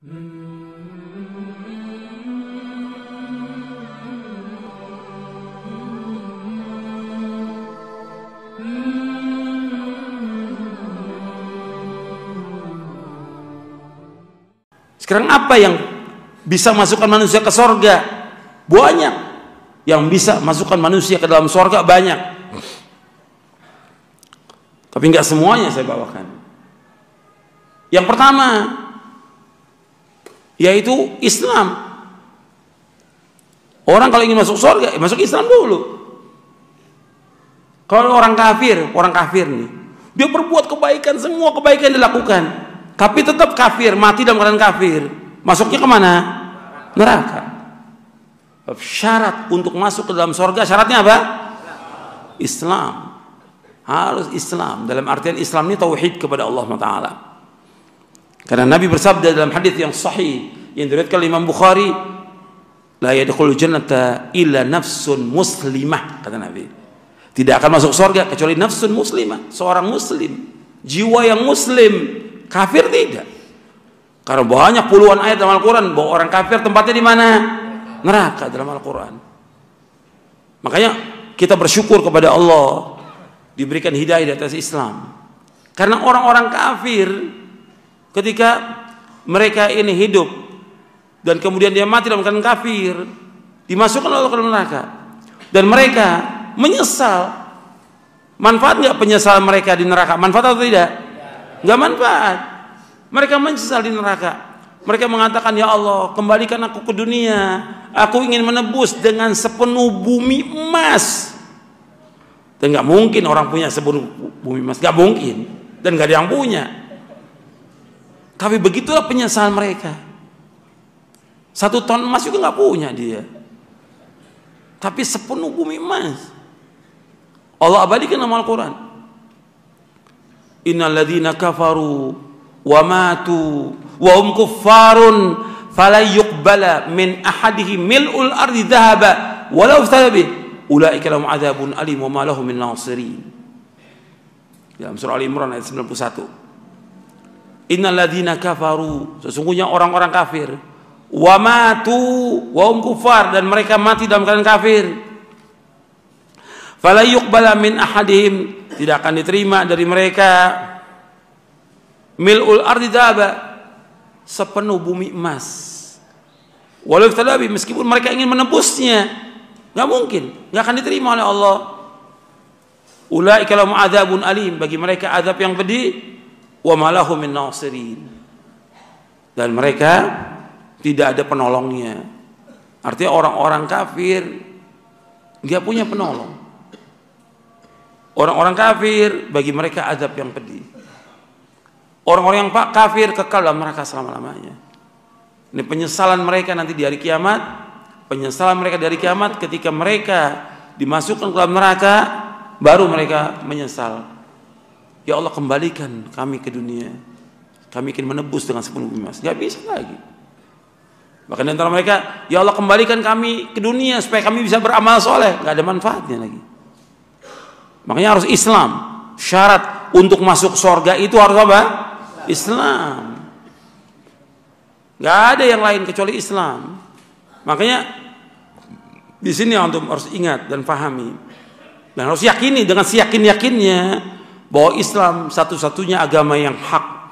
Sekarang apa yang bisa masukkan manusia ke sorga? Banyak. Yang bisa masukkan manusia ke dalam sorga banyak. Tapi nggak semuanya saya bawakan. Yang pertama, yaitu Islam. Orang kalau ingin masuk sorga, masuk Islam dulu. Kalau orang kafir nih, dia berbuat kebaikan, semua kebaikan dilakukan, tapi tetap kafir, mati dalam keadaan kafir, masuknya kemana? Neraka. Syarat untuk masuk ke dalam sorga, syaratnya apa? Islam. Harus Islam. Dalam artian Islam ini tauhid kepada Allah Taala. Karena Nabi bersabda dalam hadis yang sahih yang diriwayatkan oleh Imam Bukhari, la yadkhulul jannata illa nafsun muslimah, kata Nabi. Tidak akan masuk surga kecuali nafsun muslimah, seorang muslim, jiwa yang muslim. Kafir tidak. Karena banyak puluhan ayat dalam Al-Qur'an bahwa orang kafir tempatnya di mana? Neraka dalam Al-Qur'an. Makanya kita bersyukur kepada Allah diberikan hidayah di atas Islam. Karena orang-orang kafir ketika mereka ini hidup dan kemudian dia mati dalam keadaan kafir, dimasukkan oleh ke neraka, dan mereka menyesal. Manfaat nggak penyesalan mereka di neraka? Manfaat atau tidak? Nggak manfaat. Mereka menyesal di neraka. Mereka mengatakan, ya Allah, kembalikan aku ke dunia. Aku ingin menebus dengan sepenuh bumi emas. Dan nggak mungkin orang punya sepenuh bumi emas, nggak mungkin, dan nggak ada yang punya. Tapi begitulah penyesalan mereka. 1 ton emas juga nggak punya dia. Tapi sepenuh bumi emas. Allah abadikan dalam Al-Quran. Innal ladzina kafaru wa matu wa hum kuffarun fala yuqbala min ahadihim mil'ul ardi dhahaba walau iftada bih ulaika lahum adzabun alim wa ma lahum min nasirin. Dalam surah Al-Imran ayat 91. Innal ladzina kafaru, sesungguhnya orang-orang kafir, wa matu wa hum kuffar, dan mereka mati dalam keadaan kafir, fala yuqbala min ahadihim, tidak akan diterima dari mereka, mil'ul ardi dhahaba, sepenuh bumi emas, walau iftadabi, meskipun mereka ingin menebusnya, nggak mungkin, nggak akan diterima oleh Allah. Ulaika lahum adzabun alim, bagi mereka azab yang pedih, wa ma lahum min nasirin, dan mereka tidak ada penolongnya. Artinya orang-orang kafir nggak punya penolong. Orang-orang kafir bagi mereka azab yang pedih. Orang-orang yang kafir kekal dalam neraka selama-lamanya. Ini penyesalan mereka nanti di hari kiamat. Penyesalan mereka di hari kiamat ketika mereka dimasukkan ke dalam neraka, baru mereka menyesal. Ya Allah, kembalikan kami ke dunia. Kami ingin menebus dengan sepenuh bumi emas. Gak bisa lagi. Bahkan antara mereka, ya Allah, kembalikan kami ke dunia supaya kami bisa beramal soleh. Gak ada manfaatnya lagi. Makanya harus Islam. Syarat untuk masuk surga itu harus apa? Islam. Gak ada yang lain kecuali Islam. Makanya di sini antum harus ingat dan pahami, dan harus yakini dengan seyakin-yakinnya bahwa Islam satu-satunya agama yang hak,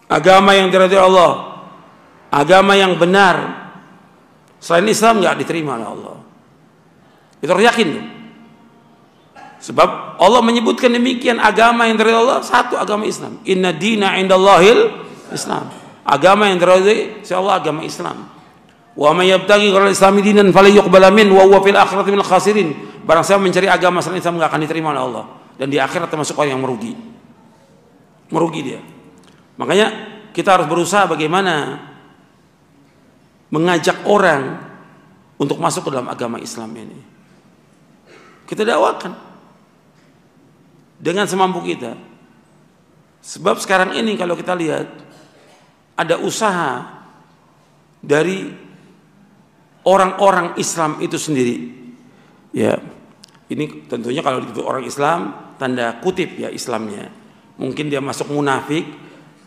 agama yang diridhai Allah, agama yang benar. Selain Islam nggak diterima oleh Allah. Itu harus yakin. Sebab Allah menyebutkan demikian, agama yang diridhai Allah satu, agama Islam. Inna dina indallahil Islam. Agama yang diridhai Allah agama Islam. Wa may yabtaghi ghairal islami dinan falyuqbal min wa huwa fil akhirati minal khasirin. Barang siapa mencari agama selain Islam nggak akan diterima oleh Allah, dan di akhirat termasuk orang yang merugi dia. Makanya kita harus berusaha bagaimana mengajak orang untuk masuk ke dalam agama Islam ini. Kita dakwakan dengan semampu kita. Sebab sekarang ini kalau kita lihat ada usaha dari orang-orang Islam itu sendiri. Ya, ini tentunya kalau disebut orang Islam, tanda kutip ya Islamnya. Mungkin dia masuk munafik,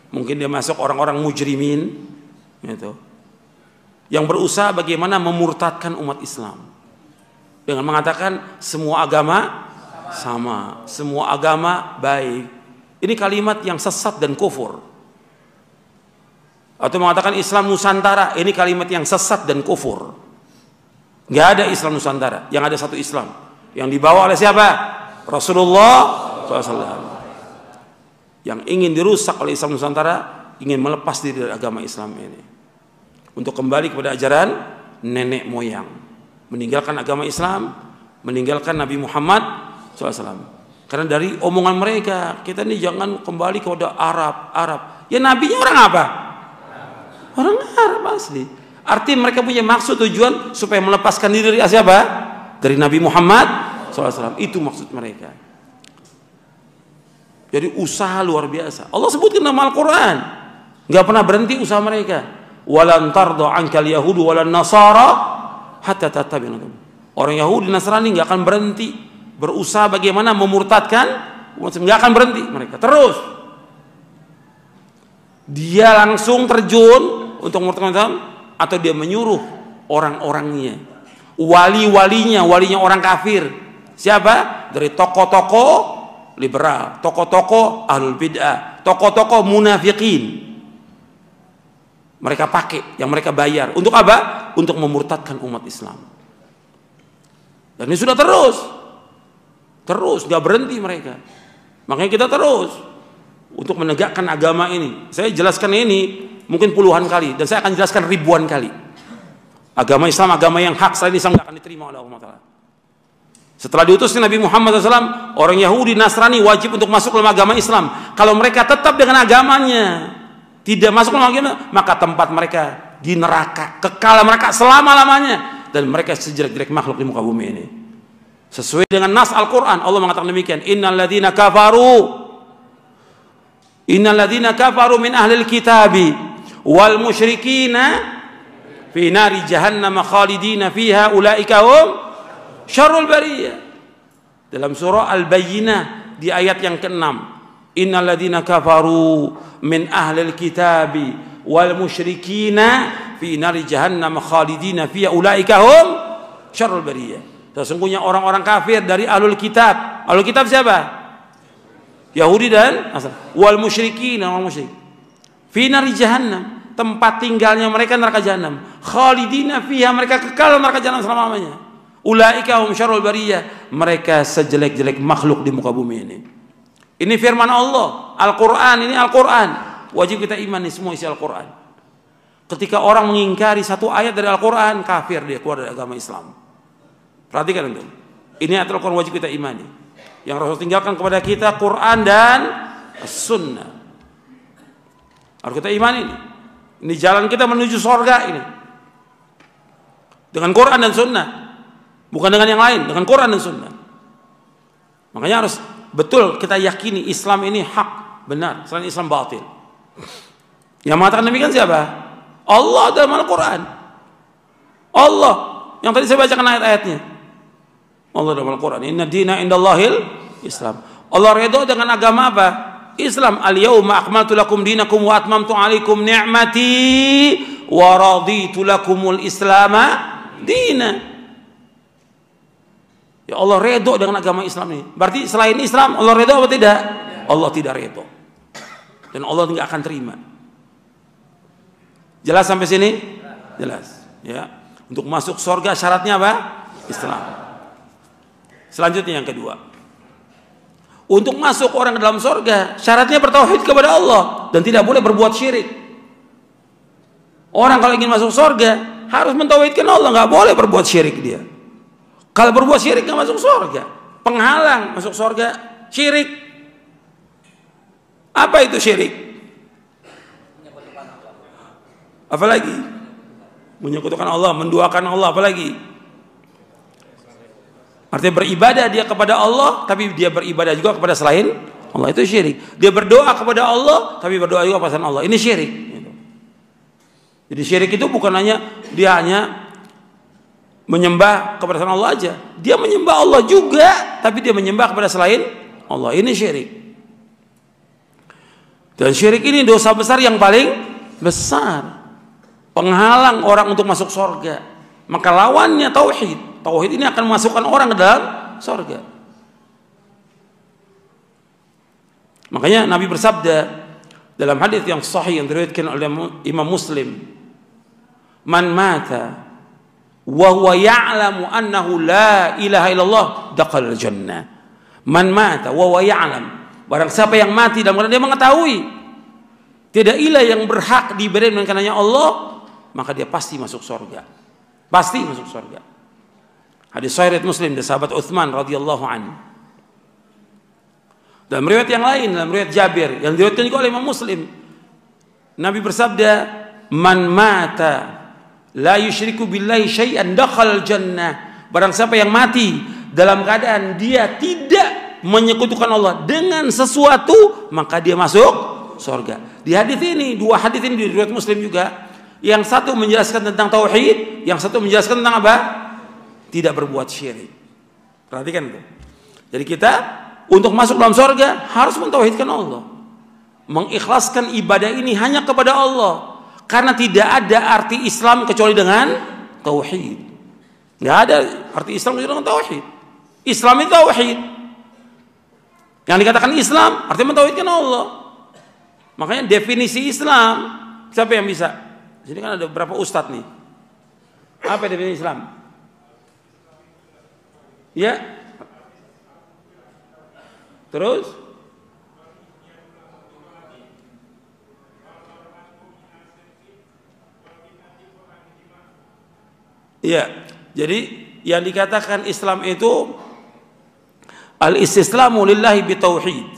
mungkin dia masuk orang-orang mujrimin, Gitu. Yang berusaha bagaimana memurtadkan umat Islam dengan mengatakan semua agama sama, semua agama baik. Ini kalimat yang sesat dan kufur. Atau mengatakan Islam Nusantara, ini kalimat yang sesat dan kufur. Nggak ada Islam Nusantara, yang ada satu Islam yang dibawa oleh siapa? Rasulullah SAW. Yang ingin dirusak oleh Islam Nusantara ingin melepas diri dari agama Islam ini untuk kembali kepada ajaran nenek moyang, meninggalkan agama Islam, meninggalkan Nabi Muhammad SAW. Karena dari omongan mereka, kita ini jangan kembali kepada Arab. Ya nabinya orang apa? Orang Arab asli. Artinya mereka punya maksud tujuan supaya melepaskan diri dari siapa? Dari Nabi Muhammad SAW. Itu maksud mereka. Jadi usaha luar biasa. Allah sebutkan dalam Al-Quran, nggak pernah berhenti usaha mereka. Walan tardo ankal yahudu walan nasara hatta tattabi'an. Orang Yahudi Nasrani nggak akan berhenti berusaha bagaimana memurtadkan, nggak akan berhenti mereka terus. Dia langsung terjun untuk memurtadkan, atau dia menyuruh orang-orangnya, walinya orang kafir. Siapa? Dari tokoh-tokoh liberal, tokoh-tokoh ahlul bid'ah, tokoh-tokoh munafikin. Mereka pakai, yang mereka bayar. Untuk apa? Untuk memurtadkan umat Islam. Dan ini sudah terus nggak berhenti mereka. Makanya kita terus untuk menegakkan agama ini. Saya jelaskan ini mungkin puluhan kali, dan saya akan jelaskan ribuan kali. Agama Islam, agama yang hak, selain Islam nggak akan diterima oleh Allah Ta'ala. Setelah diutusnya Nabi Muhammad SAW, orang Yahudi Nasrani wajib untuk masuk dalam agama Islam. Kalau mereka tetap dengan agamanya, tidak masuk dalam agama, maka tempat mereka di neraka, kekal mereka selama-lamanya, dan mereka sejelek-jelek makhluk di muka bumi ini. Sesuai dengan nas Al-Quran, Allah mengatakan demikian, innal ladzina kafaru min ahlil kitabi wal musyrikina fi nari jahannam khalidina fiha ulaika hum syarrul bariyah. Dalam surah Al-Bayyinah di ayat yang ke-6, innal ladzina kafaru min ahlil kitabi wal musyrikina fi nari jahannam khalidina fiha ulaika hum syarrul bariyah. Sesungguhnya orang-orang kafir dari ahlul kitab. Ahlul kitab siapa? Yahudi dan wal musyrikin, orang musyrik. Fi nari jahannam, tempat tinggalnya mereka neraka jahanam. Khalidina fiha, mereka kekal neraka jahanam selama-lamanya. Ulaika hum syarrul bariyah, mereka sejelek-jelek makhluk di muka bumi ini. Ini firman Allah, Al-Qur'an, ini Al-Qur'an. Wajib kita imani semua isi Al-Qur'an. Ketika orang mengingkari satu ayat dari Al-Qur'an, kafir dia, keluar dari agama Islam. Perhatikan itu. Ini ayat Al-Qur'an wajib kita imani. Yang Rasul tinggalkan kepada kita Quran dan Sunnah. Harus kita imani ini. Ini jalan kita menuju surga ini. Dengan Quran dan Sunnah. Bukan dengan yang lain, dengan Quran dan Sunnah. Makanya harus betul kita yakini Islam ini hak, benar, selain Islam batil. Yang mengatakan demikian siapa? Allah dalam Al-Quran. Allah. Yang tadi saya bacakan ayat-ayatnya. Allah dalam Al-Quran, inna dina indallahil Islam. Allah redha dengan agama apa? Islam. Al-yawma akmaltu lakum dinakum wa atmamtu alaikum ni'mati wa raditu lakumul islama dina. Ya Allah redha dengan agama Islam ini. Berarti selain Islam Allah redha atau tidak? Allah tidak redha. Dan Allah tidak akan terima. Jelas sampai sini? Jelas. Ya. Untuk masuk surga syaratnya apa? Islam. Selanjutnya yang kedua, untuk masuk orang ke dalam surga syaratnya bertauhid kepada Allah dan tidak boleh berbuat syirik. Orang kalau ingin masuk surga harus mentauhidkan Allah, nggak boleh berbuat syirik dia. Kalau berbuat syirik nggak masuk surga. Penghalang masuk surga syirik. Apa itu syirik? Apalagi menyekutukan Allah, menduakan Allah, apalagi? Artinya beribadah dia kepada Allah, tapi dia beribadah juga kepada selain Allah, itu syirik. Dia berdoa kepada Allah, tapi berdoa juga kepada Allah, ini syirik. Jadi syirik itu bukan hanya dia hanya menyembah kepada selain Allah aja, dia menyembah Allah juga, tapi dia menyembah kepada selain Allah, ini syirik. Dan syirik ini dosa besar yang paling besar. penghalang orang untuk masuk surga. Maka lawannya tauhid. Tauhid ini akan memasukkan orang ke dalam surga. Makanya Nabi bersabda dalam hadis yang sahih yang diriwayatkan oleh Imam Muslim, "Man mata wa huwa ya'lamu annahu la ilaha illallah dakhala al-jannah." Man mata wa huwa ya'lam. Barang siapa yang mati dalam keadaan dia mengetahui tidak ilah yang berhak diibadahi melainkan hanya Allah, maka dia pasti masuk surga. Pasti masuk surga. Hadis sahih Muslim dari sahabat Utsman radhiyallahu anhu. Dalam riwayat yang lain, dalam riwayat Jabir yang diriwayatkan juga oleh Imam Muslim, Nabi bersabda, "Man mata la yusyriku billahi syai'an dakhala al-jannah." Barang siapa yang mati dalam keadaan dia tidak menyekutukan Allah dengan sesuatu, maka dia masuk surga. Di hadis ini, dua hadis ini di riwayat Muslim juga, yang satu menjelaskan tentang tauhid, yang satu menjelaskan tentang apa? Tidak berbuat syirik. Perhatikan itu. Jadi kita untuk masuk dalam surga harus mentauhidkan Allah, mengikhlaskan ibadah ini hanya kepada Allah, karena tidak ada arti Islam kecuali dengan tauhid. Nggak ada arti Islam kecuali dengan tauhid. Islam itu tauhid. Yang dikatakan Islam artinya mentauhidkan Allah. Makanya definisi Islam, siapa yang bisa? Di sini kan ada beberapa ustadz nih. Apa definisi Islam? Ya. Terus? Iya. Jadi yang dikatakan Islam itu al-istislamu lillahi bitauhid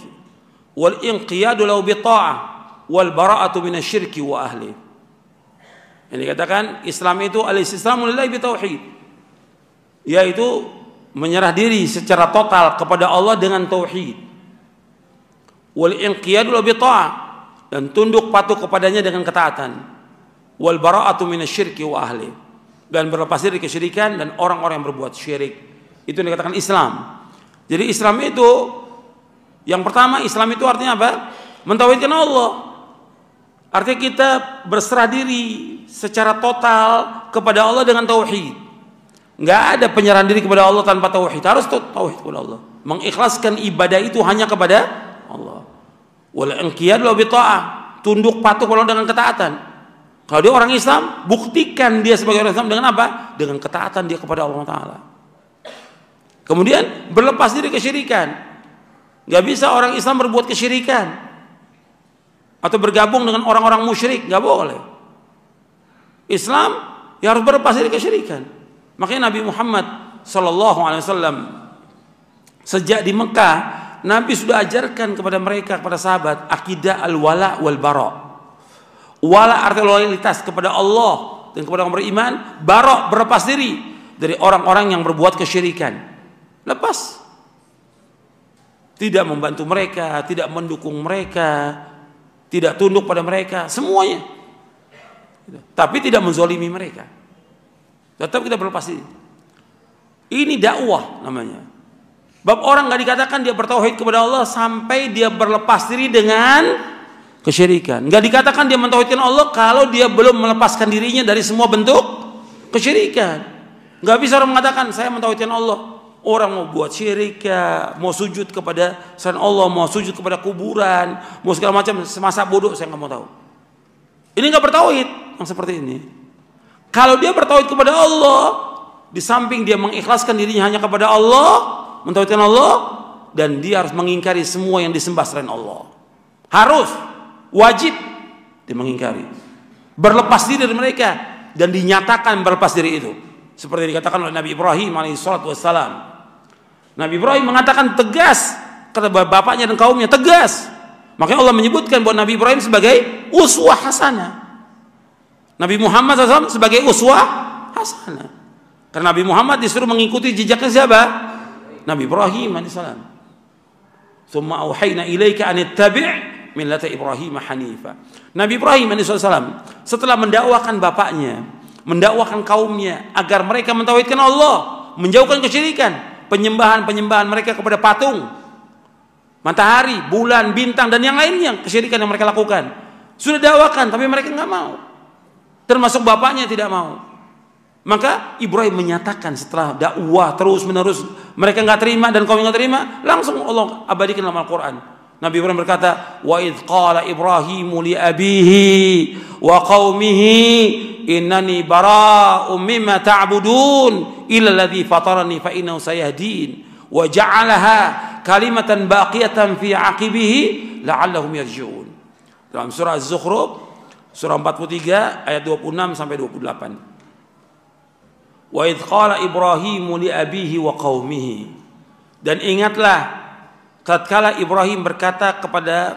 wal inqiyadu lahu bita'ah wal bara'atu minasyirki wa ahli. Yang dikatakan Islam itu al-istislamu lillahi bitauhid, yaitu menyerah diri secara total kepada Allah dengan tauhid. Wal inqiyadu lahu bita'ah, dan tunduk patuh kepadanya dengan ketaatan. Wal bara'atu minasyirki wa ahli, dan berlepas diri kesyirikan dan orang-orang yang berbuat syirik. Itu yang dikatakan Islam. Jadi Islam itu, yang pertama, Islam itu artinya apa? Mentauhidkan Allah. Artinya kita berserah diri secara total kepada Allah dengan tauhid. Nggak ada penyerahan diri kepada Allah tanpa tauhid. Harus tauhid kepada Allah. Mengikhlaskan ibadah itu hanya kepada Allah. Wal inqiyad lahu bita'ah, tunduk patuh kepada Allah dengan ketaatan. Kalau dia orang Islam, buktikan dia sebagai orang Islam dengan apa? Dengan ketaatan dia kepada Allah Ta'ala. Kemudian berlepas diri kesyirikan. Gak bisa orang Islam berbuat kesyirikan atau bergabung dengan orang-orang musyrik, gak boleh. Islam ya harus berlepas diri kesyirikan. Makanya Nabi Muhammad SAW sejak di Mekah, Nabi sudah ajarkan kepada mereka, kepada sahabat, akidah al-wala wal bara. Wala artinya loyalitas kepada Allah dan kepada orang beriman, bara berlepas diri dari orang-orang yang berbuat kesyirikan. Lepas, tidak membantu mereka, tidak mendukung mereka, tidak tunduk pada mereka, semuanya. Tapi tidak menzolimi mereka. Tetap kita berlepas diri. Ini dakwah namanya. Bab orang nggak dikatakan dia bertauhid kepada Allah sampai dia berlepas diri dengan kesyirikan. Nggak dikatakan dia mentauhidkan Allah kalau dia belum melepaskan dirinya dari semua bentuk kesyirikan. Nggak bisa orang mengatakan saya mentauhidkan Allah. Orang mau buat syirik ya, mau sujud kepada selain Allah, mau sujud kepada kuburan, mau segala macam, semasa bodoh, saya nggak mau tahu. Ini nggak bertauhid yang seperti ini. Kalau dia bertauhid kepada Allah, di samping dia mengikhlaskan dirinya hanya kepada Allah, mentauhidkan Allah, dan dia harus mengingkari semua yang disembah selain Allah. Harus, wajib dia mengingkari, berlepas diri dari mereka, dan dinyatakan berlepas diri itu. Seperti dikatakan oleh Nabi Ibrahim alaihissalam. Nabi Ibrahim mengatakan tegas kata bapaknya dan kaumnya, tegas. Makanya Allah menyebutkan buat Nabi Ibrahim sebagai uswah hasanah, Nabi Muhammad SAW sebagai uswah hasanah. Karena Nabi Muhammad disuruh mengikuti jejaknya siapa? Nabi Ibrahim alaihissalam. Tsumma auhayna ilaika an ittabi' millata Ibrahim hanifa. Nabi Ibrahim alaihissalam setelah mendakwakan bapaknya, mendakwakan kaumnya agar mereka mentauhidkan Allah, menjauhkan kesyirikan, penyembahan mereka kepada patung, matahari, bulan, bintang dan yang lainnya, kesyirikan yang mereka lakukan. Sudah dakwakan tapi mereka nggak mau. termasuk bapaknya tidak mau. Maka Ibrahim menyatakan setelah dakwah terus menerus mereka nggak terima dan kaumnya nggak terima, langsung Allah abadikan dalam Al-Quran. Nabi Ibrahim berkata, wa idh qala Ibrahimu li abihi wa qaumihi innani bara'um mimma ta'budun illa alladhi fatarani fa innahu sayahdin wa ja'alaha kalimatan baqiyatan fi aqibihi la'allahum yarji'un. Dalam surah Az-Zukhruf surah 43 ayat 26 sampai 28. Wa idh qala Ibrahimu li abihi wa qaumihi, dan ingatlah tatkala Ibrahim berkata kepada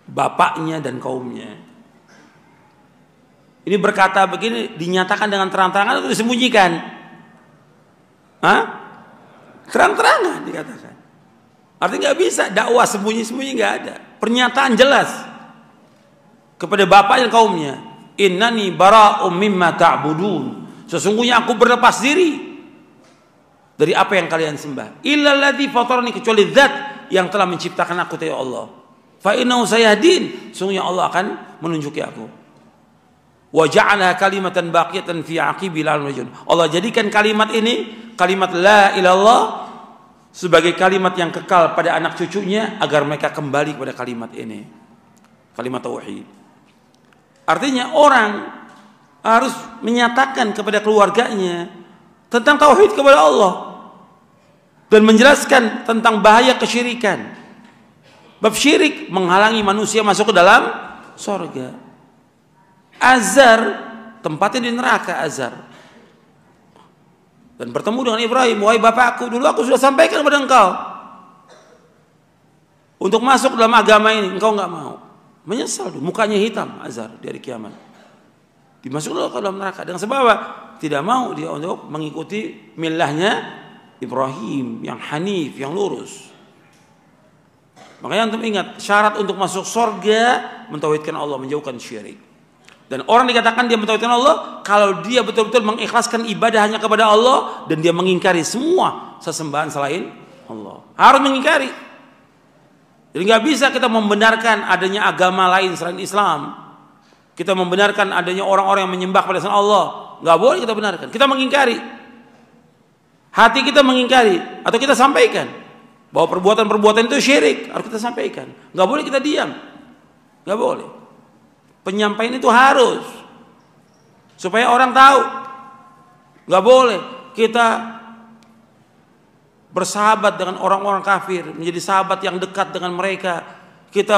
bapaknya dan kaumnya. Ini berkata begini dinyatakan dengan terang-terangan atau disembunyikan? Hah? Terang-terangan dikatakan. Artinya nggak bisa dakwah sembunyi-sembunyi, nggak ada. Pernyataan jelas kepada bapak dan kaumnya. Innani bara'um mimma ta'budun. Sesungguhnya aku berlepas diri dari apa yang kalian sembah. Illa alladzi fatarani, kecuali zat yang telah menciptakan aku, ya Allah. Fa innahu sayahdin, sungguhnya Allah akan menunjuki aku. Wa ja'ala kalimatan baqiyatan fi aqibi la'al rajul. Allah jadikan kalimat ini, kalimat la ilallah, sebagai kalimat yang kekal pada anak cucunya agar mereka kembali kepada kalimat ini. Kalimat tauhid. Artinya orang harus menyatakan kepada keluarganya tentang tauhid kepada Allah dan menjelaskan tentang bahaya kesyirikan. Bab syirik menghalangi manusia masuk ke dalam surga. Azar tempatnya di neraka, Azar. Dan bertemu dengan Ibrahim, wahai bapakku, dulu aku sudah sampaikan kepada engkau untuk masuk dalam agama ini, engkau nggak mau. Menyesal, mukanya hitam Azar di hari kiamat. Dimasuklah ke dalam neraka dengan sebab apa? Tidak mau dia untuk mengikuti millahnya Ibrahim yang hanif, yang lurus. Makanya antum ingat, syarat untuk masuk surga mentauhidkan Allah, menjauhkan syirik. Dan orang dikatakan dia mentauhidkan Allah kalau dia betul-betul mengikhlaskan ibadah hanya kepada Allah dan dia mengingkari semua sesembahan selain Allah. Harus mengingkari. Jadi nggak bisa kita membenarkan adanya agama lain selain Islam. Kita membenarkan adanya orang-orang yang menyembah pada selain Allah. Nggak boleh kita benarkan. Kita mengingkari. Hati kita mengingkari atau kita sampaikan bahwa perbuatan-perbuatan itu syirik, harus kita sampaikan. Nggak boleh kita diam. Nggak boleh. Penyampaian itu harus supaya orang tahu. Nggak boleh kita bersahabat dengan orang-orang kafir, menjadi sahabat yang dekat dengan mereka. Kita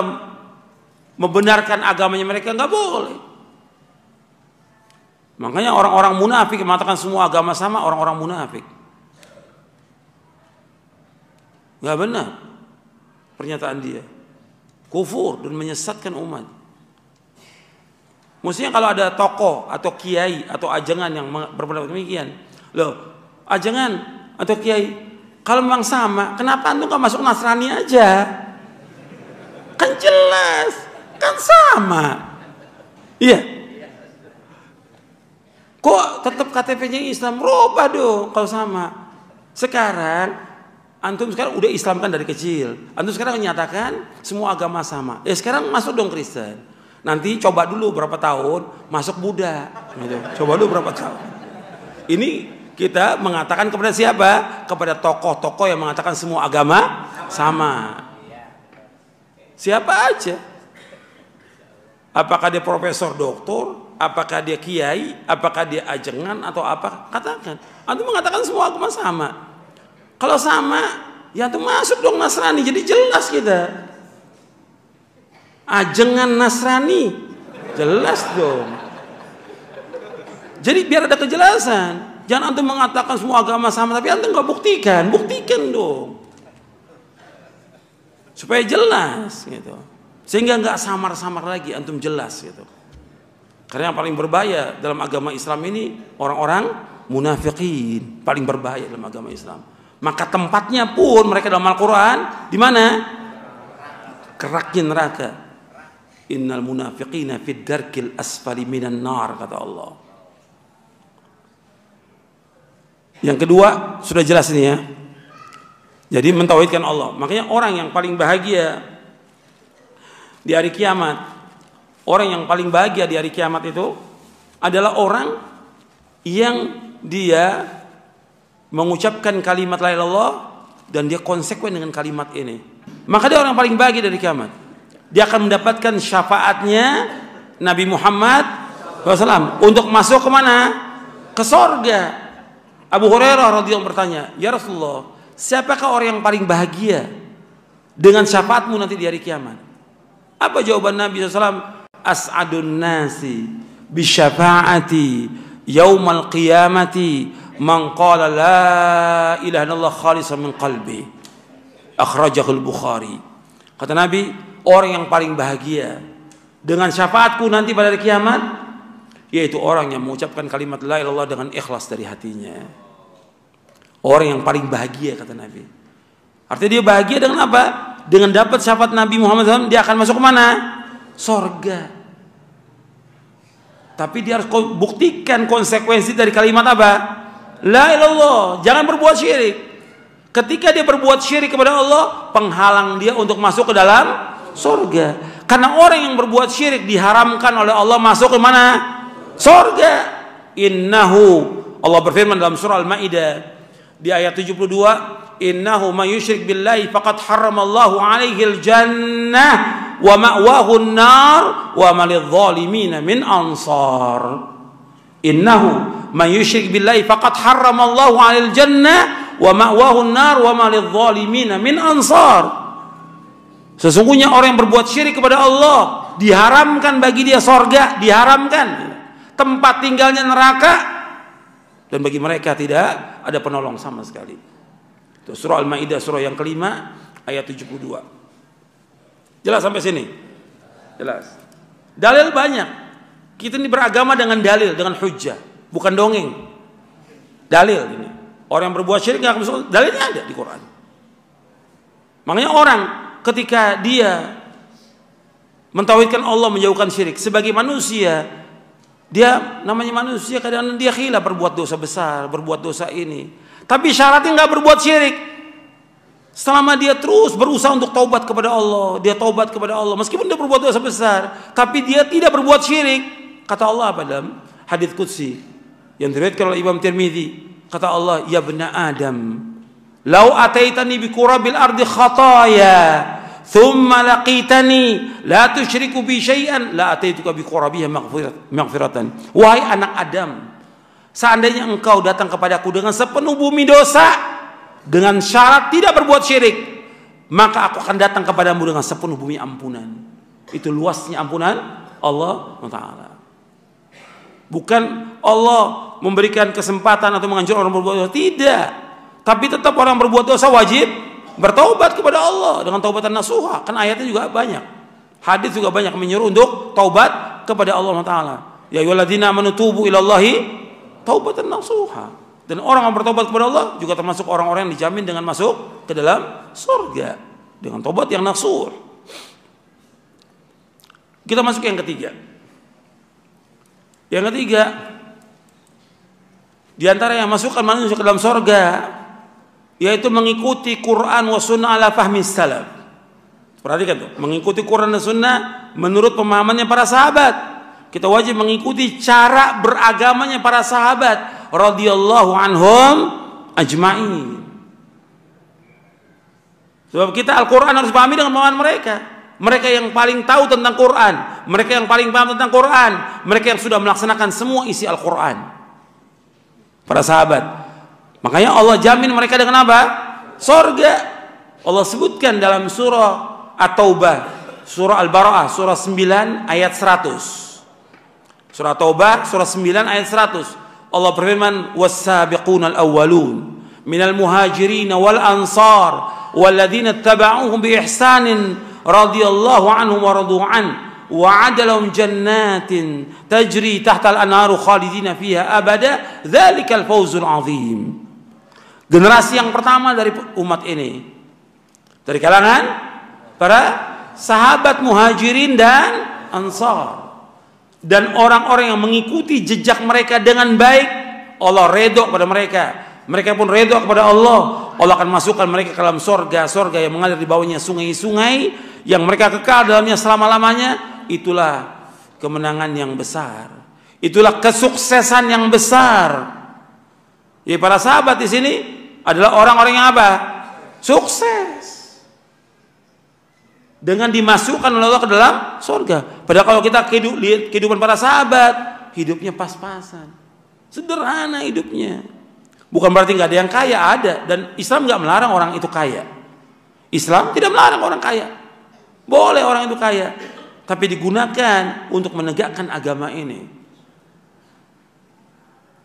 membenarkan agamanya mereka, nggak boleh. Makanya orang-orang munafik mengatakan semua agama sama, orang-orang munafik. Nggak benar pernyataan dia. Kufur dan menyesatkan umat. Mestinya kalau ada tokoh atau kiai atau ajangan yang berpendapat demikian, loh, ajangan atau kiai, kalau memang sama, kenapa antum nggak masuk Nasrani aja? Kan jelas, kan sama. Iya. Kok tetap KTP-nya Islam? Rubah dong kalau sama. Sekarang antum sekarang udah Islam kan dari kecil. Antum sekarang menyatakan semua agama sama. Ya sekarang masuk dong Kristen. Nanti coba dulu berapa tahun masuk Buddha. Gitu. Coba dulu berapa tahun. Ini kita mengatakan kepada siapa? Kepada tokoh-tokoh yang mengatakan semua agama sama. Siapa aja. Apakah dia profesor, doktor, apakah dia kiai, apakah dia ajengan atau apa? Katakan. Antum mengatakan semua agama sama. Kalau sama, ya antum masuk dong Nasrani. Jadi jelas kita. Ajengan Nasrani, jelas dong. Jadi biar ada kejelasan. Jangan antum mengatakan semua agama sama, tapi antum nggak buktikan. Buktikan dong. Supaya jelas gitu. Sehingga nggak samar-samar lagi, antum jelas gitu. Karena yang paling berbahaya dalam agama Islam ini orang-orang munafikin, paling berbahaya dalam agama Islam. Maka tempatnya pun mereka dalam Al-Quran di mana? Keraknya neraka. Innal munafiqina fid darkil asfali minan nar, kata Allah. Yang kedua sudah jelas ini ya. Jadi mentauhidkan Allah. Makanya orang yang paling bahagia di hari kiamat Orang yang paling bahagia di hari kiamat itu adalah orang yang dia mengucapkan kalimat la ilaha illallah dan dia konsekuen dengan kalimat ini. Maka dia orang paling bahagia dari kiamat. Dia akan mendapatkan syafaatnya Nabi Muhammad SAW untuk masuk ke mana? Ke sorga. Abu Hurairah radhiyallahu bertanya, ya Rasulullah, siapakah orang yang paling bahagia dengan syafaatmu nanti di hari kiamat? Apa jawaban Nabi SAW? As'adun nasi bisyafaati yaumal qiyamati man qala la ilaha illallah khalisan min qalbi. Akhrajahul Bukhari. Kata Nabi, orang yang paling bahagia dengan syafaatku nanti pada hari kiamat yaitu orang yang mengucapkan kalimat la ilaha illallah dengan ikhlas dari hatinya. Orang yang paling bahagia, kata Nabi. Artinya dia bahagia dengan apa? Dengan dapat syafaat Nabi Muhammad SAW, dia akan masuk ke mana? Sorga. Tapi dia harus buktikan konsekuensi dari kalimat apa? La ilaha illallah. Jangan berbuat syirik. Ketika dia berbuat syirik kepada Allah, penghalang dia untuk masuk ke dalam sorga. Karena orang yang berbuat syirik diharamkan oleh Allah masuk ke mana? Sorga. Innahu, Allah berfirman dalam surah Al-Maidah di ayat 72, innahu may yusyrik billahi faqad harramallahu alaihil jannah wa ma'wahu an-nar wa ma lidh-dhalimin min ansar. Innahu may yusyrik billahi faqad harramallahu alaihil jannah wa ma'wahu an-nar wa ma lidh-dhalimin min ansar. Sesungguhnya orang yang berbuat syirik kepada Allah diharamkan bagi dia sorga, diharamkan tempat tinggalnya neraka, dan bagi mereka tidak ada penolong sama sekali. Itu surah Al-Maidah, surah yang kelima ayat 72. Jelas sampai sini? Jelas. Dalil banyak. Kita ini beragama dengan dalil, dengan hujjah, bukan dongeng. Dalil ini. Orang yang berbuat syirik nggak masuk, dalilnya ada di Quran. Makanya orang ketika dia mentauhidkan Allah, menjauhkan syirik, sebagai manusia, dia namanya manusia, kadang-kadang dia khilaf, berbuat dosa besar, berbuat dosa ini. Tapi syaratnya nggak berbuat syirik. Selama dia terus berusaha untuk taubat kepada Allah, dia taubat kepada Allah, meskipun dia berbuat dosa besar, tapi dia tidak berbuat syirik. Kata Allah apa dalam hadits qudsi yang diriwayatkan oleh Imam Tirmidzi, kata Allah, ya bena Adam, lau ataitani bi qurabil ardi khataya thumma laqitani la tusyriku bi syai'an la ataituka bi qurabiha maghfiratan. Wahai anak Adam, seandainya engkau datang kepadaku dengan sepenuh bumi dosa, dengan syarat tidak berbuat syirik, maka aku akan datang kepadamu dengan sepenuh bumi ampunan. Itu luasnya ampunan Allah Ta'ala. Bukan Allah memberikan kesempatan atau menganjurkan orang berbuat dosa, tidak. Tapi tetap orang berbuat dosa wajib bertaubat kepada Allah dengan taubatan nasuha. Kan ayatnya juga banyak, hadis juga banyak menyuruh untuk taubat kepada Allah Ta'ala. Ya ayyuhalladzina amanu tubu ilallahi taubatan nasuha. Dan orang yang bertobat kepada Allah juga termasuk orang-orang yang dijamin dengan masuk ke dalam surga dengan tobat yang nasuh. Kita masuk yang ketiga. Yang ketiga, di antara yang masukkan manusia ke dalam surga yaitu mengikuti Quran wa sunnah ala fahmi salaf. Perhatikan tuh, mengikuti Quran dan sunnah menurut pemahamannya para sahabat. Kita wajib mengikuti cara beragamanya para sahabat radhiyallahu anhum ajma'in. Sebab kita Al-Quran harus pahami dengan pemahaman mereka. Mereka yang paling tahu tentang Quran, mereka yang paling paham tentang Quran, mereka yang sudah melaksanakan semua isi Al-Quran, para sahabat. Makanya Allah jamin mereka dengan apa? Surga. Allah sebutkan dalam surah At-Taubah, surah Al-Bara'ah, surah 9 ayat 100. Surah Taubah, surah 9 ayat 100. Allah berfirman, was-sabiqunal awwalun minal muhajirin wal ansar walladzina ittaba'uhum bi ihsanin radhiyallahu anhum wa radu an wa 'adalahum jannatin tajri tahtal anharu khalidina fiha abada dzalikal fawzul 'adzim. Generasi yang pertama dari umat ini dari kalangan para sahabat muhajirin dan ansar, dan orang-orang yang mengikuti jejak mereka dengan baik, Allah redha kepada mereka, mereka pun redha kepada Allah. Allah akan masukkan mereka ke dalam surga yang mengalir di bawahnya sungai-sungai yang mereka kekal dalamnya selama-lamanya. Itulah kemenangan yang besar. Itulah kesuksesan yang besar. Ya, para sahabat di sini adalah orang-orang yang apa? Sukses. Dengan dimasukkan oleh Allah ke dalam surga. Padahal kalau kita lihat kehidupan para sahabat, hidupnya pas-pasan. Sederhana hidupnya. Bukan berarti nggak ada yang kaya, ada. Dan Islam nggak melarang orang itu kaya. Islam tidak melarang orang kaya. Boleh orang itu kaya. Tapi digunakan untuk menegakkan agama ini.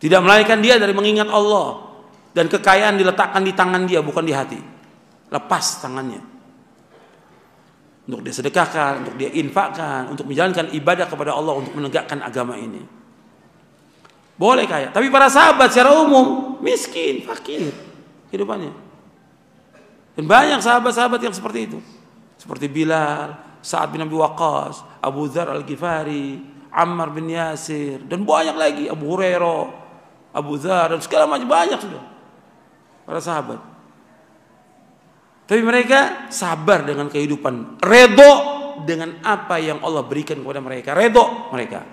Tidak melarikan dia dari mengingat Allah. Dan kekayaan diletakkan di tangan dia, bukan di hati. Lepas tangannya. Untuk dia sedekahkan, untuk dia infakkan, untuk menjalankan ibadah kepada Allah, untuk menegakkan agama ini. Boleh kaya. Tapi para sahabat secara umum miskin, fakir hidupannya. Dan banyak sahabat-sahabat yang seperti itu. Seperti Bilal, Sa'ad bin Abi Waqqas, Abu Dzar Al-Ghifari, Ammar bin Yasir, dan banyak lagi, Abu Hurairah, Abu Dzar, dan segala macam, banyak sudah para sahabat. Tapi mereka sabar dengan kehidupan, redho dengan apa yang Allah berikan kepada mereka, redho mereka.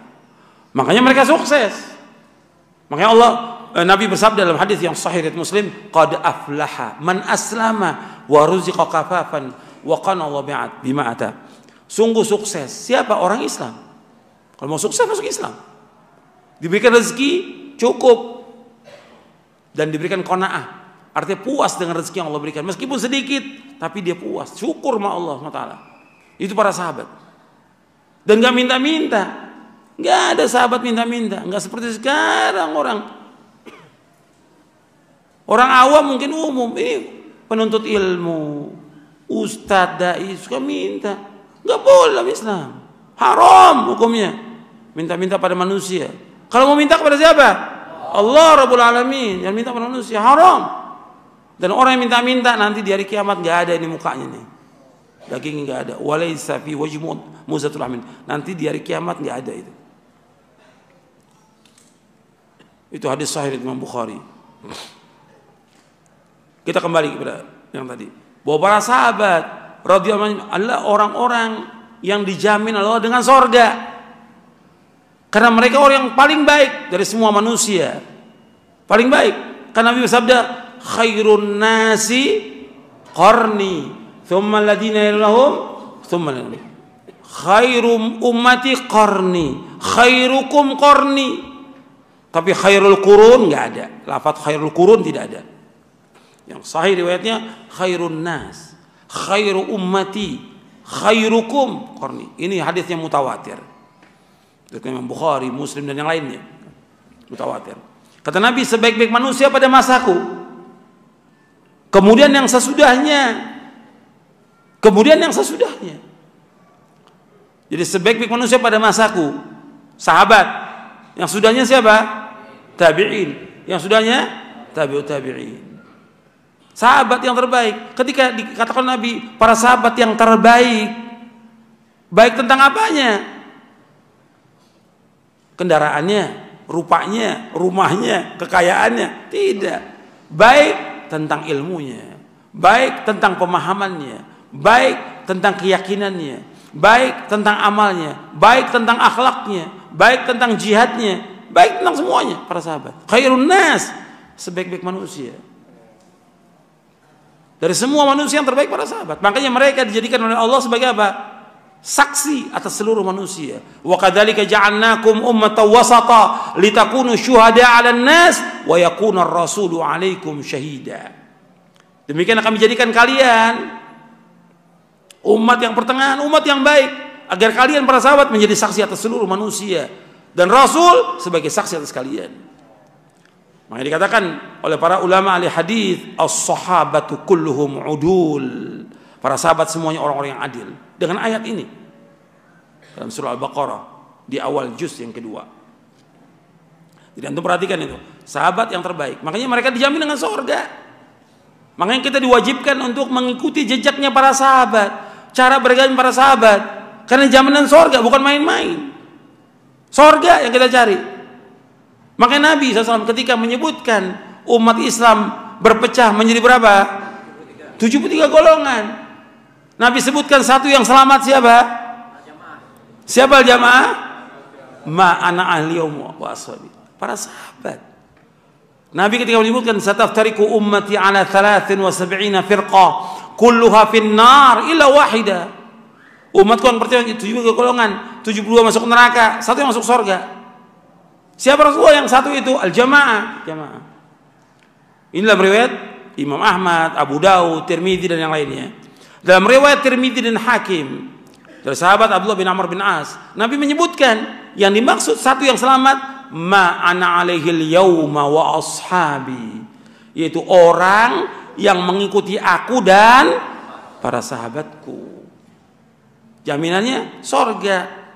Makanya mereka sukses. Makanya Allah, Nabi bersabda dalam hadis yang sahih riwayat Muslim, qad aflaha man aslama wa ruziqa kafafan wa qana Allah bima ata. Sungguh sukses siapa? Orang Islam. Kalau mau sukses masuk Islam. Diberikan rezeki cukup dan diberikan qanaah. Artinya puas dengan rezeki yang Allah berikan. Meskipun sedikit, tapi dia puas. Syukur sama Allah SWT. Itu para sahabat. Dan gak minta-minta. Gak ada sahabat minta-minta. Gak seperti sekarang orang. Orang awam mungkin umum. Ini penuntut ilmu. Ustadz, dai, suka minta. Gak boleh dalam Islam. Haram hukumnya. Minta-minta pada manusia. Kalau mau minta kepada siapa? Allah Rabbul Alamin. Yang minta pada manusia. Haram. Dan orang yang minta-minta nanti di hari kiamat nggak ada ini mukanya nih, dagingnya nggak ada. Walaysa fi wajhi muzatul amin. Nanti di hari kiamat nggak ada itu. Itu hadis sahih Imam Bukhari. Kita kembali kepada yang tadi. Bahwa para sahabat radhiyallahu anhum adalah orang-orang yang dijamin Allah dengan sorga. Karena mereka orang yang paling baik dari semua manusia. Paling baik. Karena Nabi bersabda, khairun nasi qarni thumma alladhina yalunahum thumma alladhina. Khairum ummati qarni, khairukum qarni. Tapi khairul qurun enggak ada. Lafaz khairul qurun tidak ada. Yang sahih riwayatnya khairun nas, khairu ummati, khairukum qarni. Ini hadis yang mutawatir. Dari Imam Bukhari, Muslim dan yang lainnya. Mutawatir. Kata Nabi, sebaik-baik manusia pada masaku. Kemudian yang sesudahnya. Kemudian yang sesudahnya. Jadi sebaik-baik manusia pada masaku sahabat. Yang sudahnya siapa? Tabi'in. Yang sudahnya tabi'ut tabi'in. Sahabat yang terbaik. Ketika dikatakan Nabi, para sahabat yang terbaik. Baik tentang apanya? Kendaraannya, rupanya, rumahnya, kekayaannya. Tidak. Baik tentang ilmunya, baik tentang pemahamannya, baik tentang keyakinannya, baik tentang amalnya, baik tentang akhlaknya, baik tentang jihadnya, baik tentang semuanya. Para sahabat khairun nas, sebaik-baik manusia. Dari semua manusia yang terbaik para sahabat. Makanya mereka dijadikan oleh Allah sebagai apa? Saksi atas seluruh manusia. Wa kadzalika ja'alnakum ummatan wasata litakunu syuhada'a 'alan nas wa yakuna ar-rasulu 'alaikum syahida. Demikian akan menjadikan kalian umat yang pertengahan, umat yang baik, agar kalian para sahabat menjadi saksi atas seluruh manusia dan Rasul sebagai saksi atas kalian. Makanya dikatakan oleh para ulama ahli hadis, as-sahabatu kulluhum udul. Para sahabat semuanya orang-orang yang adil. Dengan ayat ini dalam surah Al-Baqarah di awal juz yang kedua. Jadi antum perhatikan itu, sahabat yang terbaik. Makanya mereka dijamin dengan surga. Makanya kita diwajibkan untuk mengikuti jejaknya para sahabat, cara beragama para sahabat. Karena jaminan surga bukan main-main. Surga yang kita cari. Makanya Nabi SAW ketika menyebutkan umat Islam berpecah menjadi berapa? 73 golongan. Nabi sebutkan satu yang selamat siapa? Siapa jamaah? ma ana ahli wa ashabi. Para sahabat. Nabi ketika menyebutkan sataftariqu ummati ala 73 firqah kulluha finnar illa wahida. Umatku yang percaya 72 golongan, 72 masuk neraka, satu yang masuk surga. Siapa Rasulullah yang satu itu? Al-jamaah, jamaah. Inilah riwayat Imam Ahmad, Abu Daud, Tirmidzi dan yang lainnya. Dalam riwayat Tirmidzi dan Hakim dari sahabat Abdullah bin Amr bin As, Nabi menyebutkan yang dimaksud satu yang selamat ma ana alaihil yauma wa ashabi, yaitu orang yang mengikuti aku dan para sahabatku. Jaminannya sorga.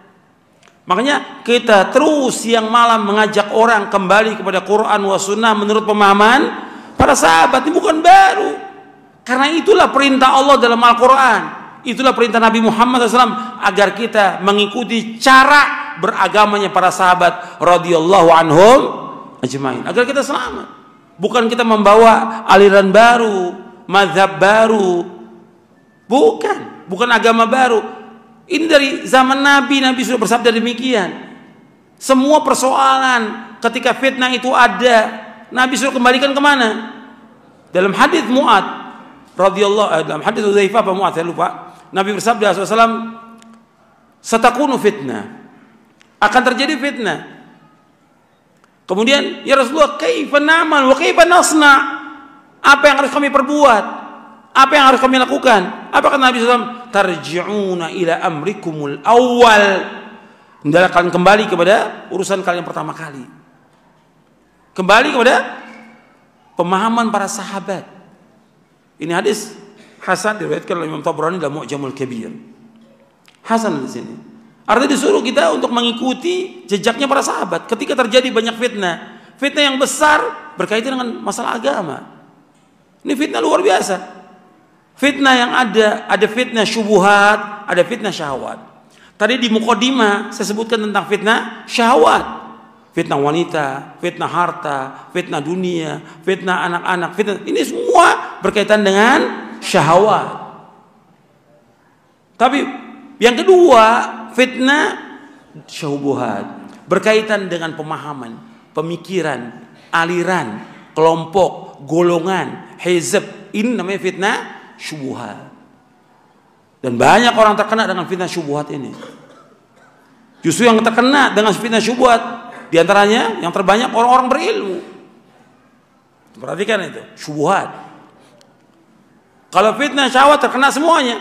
Makanya kita terus siang malam mengajak orang kembali kepada Quran wa sunnah menurut pemahaman para sahabat. Ini bukan baru. Karena itulah perintah Allah dalam Al-Quran. Itulah perintah Nabi Muhammad SAW agar kita mengikuti cara beragamanya para sahabat radhiyallahu anhum ajmain, agar kita selamat. Bukan kita membawa aliran baru, mazhab baru. Bukan agama baru. Ini dari zaman Nabi sudah bersabda demikian. Semua persoalan ketika fitnah itu ada, Nabi sudah kembalikan kemana? Dalam hadis Mu'ad radhiyallahu, dalam hadis Hudzaifah apa Mu'ad saya lupa, Nabi bersabda SAW, satakunu fitnah, akan terjadi fitnah. Kemudian ya Rasulullah, kaifa na'mal wa kaifa nasna', apa yang harus kami perbuat, apa yang harus kami lakukan? Apa kata Nabi SAW? Tarji'una ila amrikumul awal, hendaklah kalian kembali kepada urusan kalian pertama kali, kembali kepada pemahaman para sahabat. Ini hadis hasan diriwayatkan oleh Imam Tabrani dalam Mu'jamul Kabir. Hasan di sini. Artinya disuruh kita untuk mengikuti jejaknya para sahabat. Ketika terjadi banyak fitnah yang besar berkaitan dengan masalah agama. Ini fitnah luar biasa. Fitnah yang ada fitnah syubuhat, ada fitnah syahwat. Tadi di mukadimah saya sebutkan tentang fitnah syahwat. Fitnah wanita, fitnah harta, fitnah dunia, fitnah anak-anak, fitnah ini semua berkaitan dengan syahwat. Tapi yang kedua, fitnah syubuhat berkaitan dengan pemahaman, pemikiran, aliran, kelompok, golongan, hizb. Ini namanya fitnah syubuhat. Dan banyak orang terkena dengan fitnah syubuhat ini. Justru yang terkena dengan fitnah syubuhat di antaranya yang terbanyak orang-orang berilmu. Perhatikan itu, syubuhat. Kalau fitnah syahwat terkena semuanya.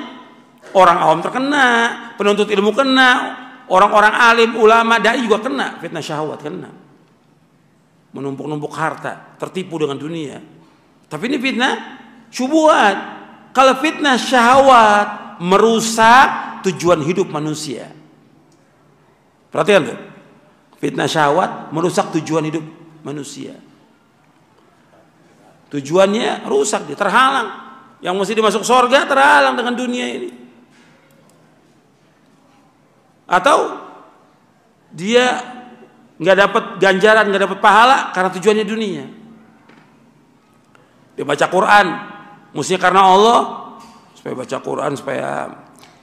Orang awam terkena, penuntut ilmu kena, orang-orang alim, ulama, dai juga kena, fitnah syahwat kena. Menumpuk-numpuk harta, tertipu dengan dunia. Tapi ini fitnah syubuhat. Kalau fitnah syahwat merusak tujuan hidup manusia. Perhatikan tuh. Fitnah syahwat merusak tujuan hidup manusia. Tujuannya rusak, dia terhalang. Yang mesti dimasuk surga terhalang dengan dunia ini. Atau dia nggak dapat ganjaran, nggak dapat pahala karena tujuannya dunia. Dia baca Quran, mestinya karena Allah, supaya baca Quran supaya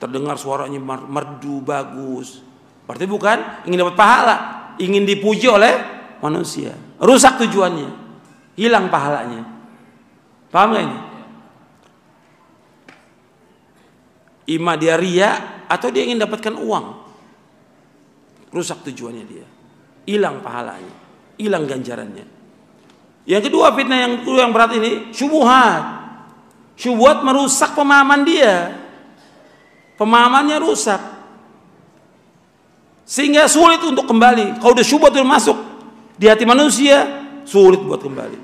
terdengar suaranya merdu bagus. Berarti bukan ingin dapat pahala, ingin dipuji oleh manusia. Rusak tujuannya, hilang pahalanya. Paham gak ini? Ima dia ria atau dia ingin dapatkan uang. Rusak tujuannya dia, hilang pahalanya, hilang ganjarannya. Yang kedua fitnah yang berat ini syubhat. Syubhat merusak pemahaman dia, pemahamannya rusak sehingga sulit untuk kembali. Kalau udah syubhat itu masuk di hati manusia, sulit buat kembali.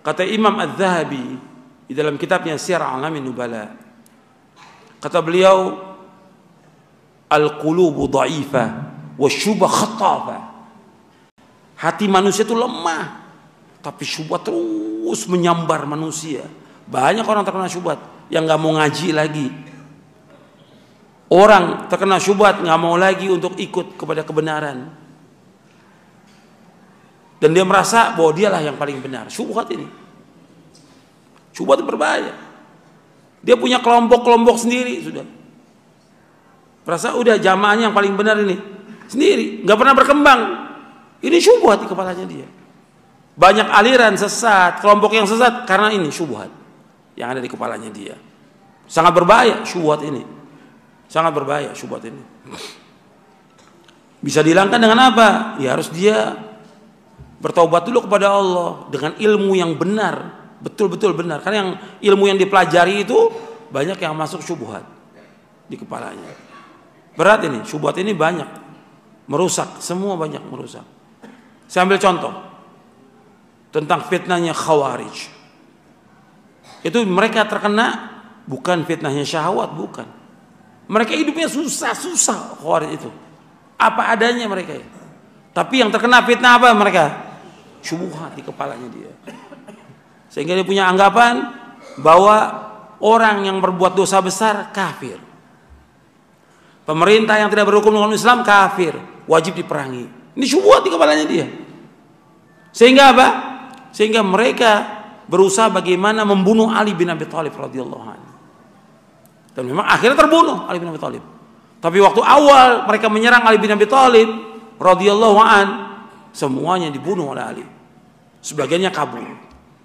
Kata Imam Az-Zahabi di dalam kitabnya Syiar A'lamin Nubala, kata beliau, al-qulubu dha'ifah wa syubha khattafah. Hati manusia itu lemah, tapi syubhat terus menyambar manusia. Banyak orang terkena syubhat yang nggak mau ngaji lagi. Orang terkena syubhat nggak mau lagi untuk ikut kepada kebenaran. Dan dia merasa bahwa dialah yang paling benar. Syubhat ini, syubhat itu berbahaya. Dia punya kelompok-kelompok sendiri sudah. Merasa udah jamaahnya yang paling benar ini. sendiri, nggak pernah berkembang. Ini syubhat di kepalanya dia. Banyak aliran sesat, kelompok yang sesat karena ini syubhat yang ada di kepalanya dia. Sangat berbahaya syubhat ini. Sangat berbahaya syubhat ini. Bisa dihilangkan dengan apa? Ya harus dia bertaubat dulu kepada Allah dengan ilmu yang benar, betul-betul benar. Karena yang ilmu yang dipelajari itu banyak yang masuk syubhat di kepalanya. Berat ini, syubhat ini banyak merusak, semua banyak merusak. Saya ambil contoh tentang fitnahnya Khawarij. Itu mereka terkena bukan fitnahnya syahwat, bukan. Mereka hidupnya susah-susah Khawarij itu. Apa adanya mereka ya. Tapi yang terkena fitnah apa mereka? Syubhat di kepalanya dia. Sehingga dia punya anggapan bahwa orang yang berbuat dosa besar kafir. Pemerintah yang tidak berhukum dengan Islam kafir, wajib diperangi. Ini syubhat di kepalanya dia. Sehingga apa? Sehingga mereka berusaha bagaimana membunuh Ali bin Abi Thalib radhiyallahu anhu. Dan memang akhirnya terbunuh Ali bin Abi Thalib. Tapi waktu awal mereka menyerang Ali bin Abi Thalib radhiyallahu an, semuanya dibunuh oleh Ali. Sebagiannya kabur.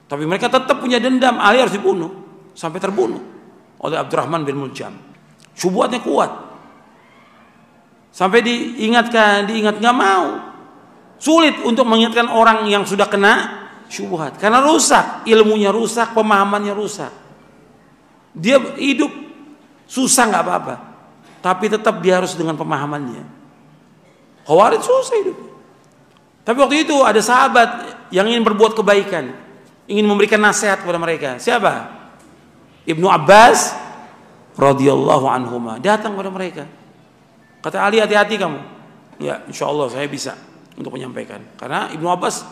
Tapi mereka tetap punya dendam, Ali harus dibunuh sampai terbunuh oleh Abdurrahman bin Muljam. Syubhatnya kuat. Sampai diingat nggak mau. Sulit untuk mengingatkan orang yang sudah kena syubhat karena rusak, ilmunya rusak, pemahamannya rusak. Dia hidup susah nggak apa-apa. Tapi tetap dia harus dengan pemahamannya. Khawarij susah hidup. Tapi waktu itu ada sahabat yang ingin berbuat kebaikan, ingin memberikan nasihat kepada mereka. Siapa? Ibnu Abbas radhiyallahu anhuma datang kepada mereka. Kata Ali, hati-hati kamu. Ya, insya Allah saya bisa untuk menyampaikan. Karena Ibnu Abbas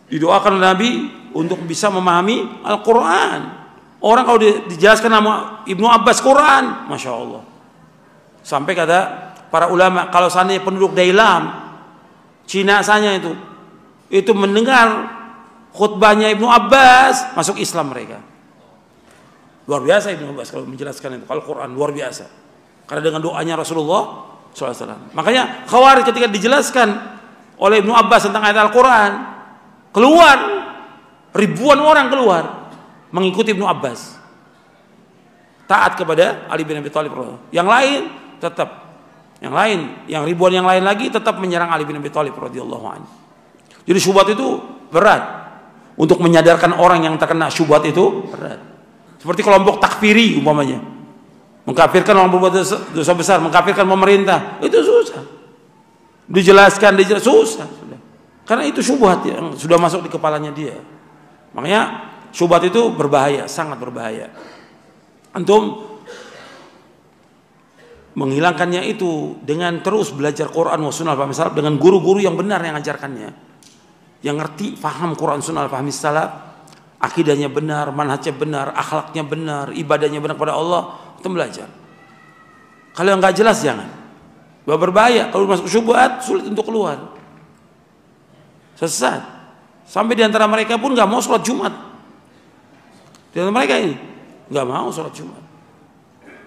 didoakan oleh Nabi untuk bisa memahami Al-Quran. Orang kalau dijelaskan nama Ibnu Abbas Quran, masya Allah. Sampai kata para ulama, kalau seandainya penduduk Dailam, Cina sana itu mendengar khutbahnya Ibnu Abbas, masuk Islam mereka. Luar biasa Ibnu Abbas kalau menjelaskan itu. Kalau Quran luar biasa. Karena dengan doanya Rasulullah SAW. Makanya Khawarij ketika dijelaskan oleh Ibnu Abbas tentang ayat Al-Quran, keluar ribuan orang keluar mengikuti Ibnu Abbas, taat kepada Ali bin Abi Thalib. Yang lain tetap, yang ribuan yang lain lagi tetap menyerang Ali bin Abi Thalib radhiyallahu anhu. Jadi syubhat itu berat. Untuk menyadarkan orang yang terkena syubhat itu berat. Seperti kelompok takfiri umpamanya, mengkafirkan orang berbuat dosa besar, mengkafirkan pemerintah, itu susah. Dijelaskan susah. Karena itu syubhat yang sudah masuk di kepalanya dia. Makanya syubhat itu berbahaya, sangat berbahaya. Antum menghilangkannya itu dengan terus belajar Quran wa sunnah fahmi salaf, dengan guru-guru yang benar yang ngajarkannya, yang ngerti, paham Quran sunnah fahmi salaf, akidahnya benar, manhajnya benar, akhlaknya benar, ibadahnya benar kepada Allah, itu belajar. Kalau yang nggak jelas jangan. Berbahaya. Kalau masuk syubhat sulit untuk keluar. Sesat. Sampai diantara mereka pun nggak mau sholat Jumat. Di antara mereka ini nggak mau sholat Jumat.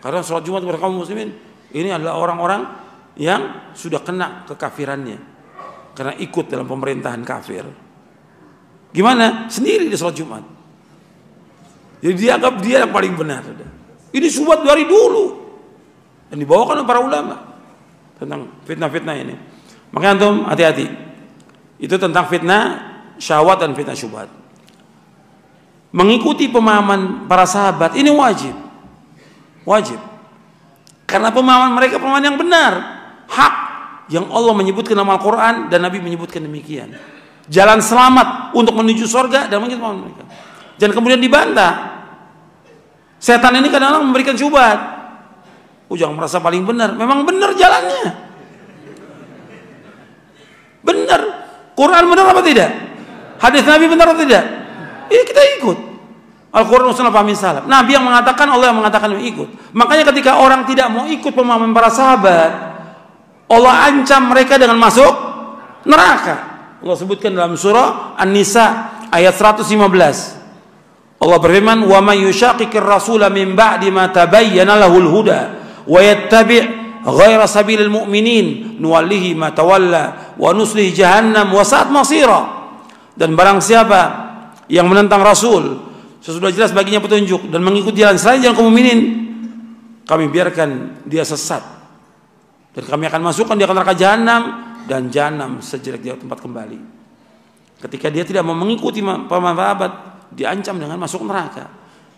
Karena sholat Jumat kepada kaum muslimin ini adalah orang-orang yang sudah kena kekafirannya karena ikut dalam pemerintahan kafir. Gimana? Sendiri di sholat Jumat. Jadi dianggap dia yang paling benar. Ini syubhat dari dulu dan dibawakan oleh para ulama tentang fitnah-fitnah ini. Makanya antum hati-hati. Itu tentang fitnah syahwat dan fitnah syubhat. Mengikuti pemahaman para sahabat ini wajib. Wajib. Karena pemahaman mereka pemahaman yang benar, hak yang Allah menyebutkan dalam Al-Quran dan Nabi menyebutkan demikian. Jalan selamat untuk menuju surga dan mengikuti pemahaman mereka. Jangan kemudian dibantah. Setan ini kadang-kadang memberikan syubhat. Jangan merasa paling benar. Memang benar jalannya. Benar. Quran benar apa tidak? Hadis Nabi benar atau tidak? Ini kita ikut. Al-Quran Sunnah Fahmi Salaf. Nabi yang mengatakan, Allah yang mengatakan ikut. Makanya ketika orang tidak mau ikut pemahaman para sahabat, Allah ancam mereka dengan masuk neraka. Allah sebutkan dalam surah An-Nisa ayat 115. Allah berfirman, "Wa may yushaqiqir rasula min ba'di ma tabayyana lahul huda wa yattabi' ghaira sabilil mu'minin nuwallihi ma tawalla wa nuslihi jahannam wa sa'at masira. Dan barang siapa yang menentang Rasul sesudah jelas baginya petunjuk dan mengikuti jalan selain jalan kaum mukminin, kami biarkan dia sesat dan kami akan masukkan dia ke neraka jahanam, dan jahanam sejelek-jelek tempat kembali. Ketika dia tidak mau mengikuti pemahaman, diancam dengan masuk neraka.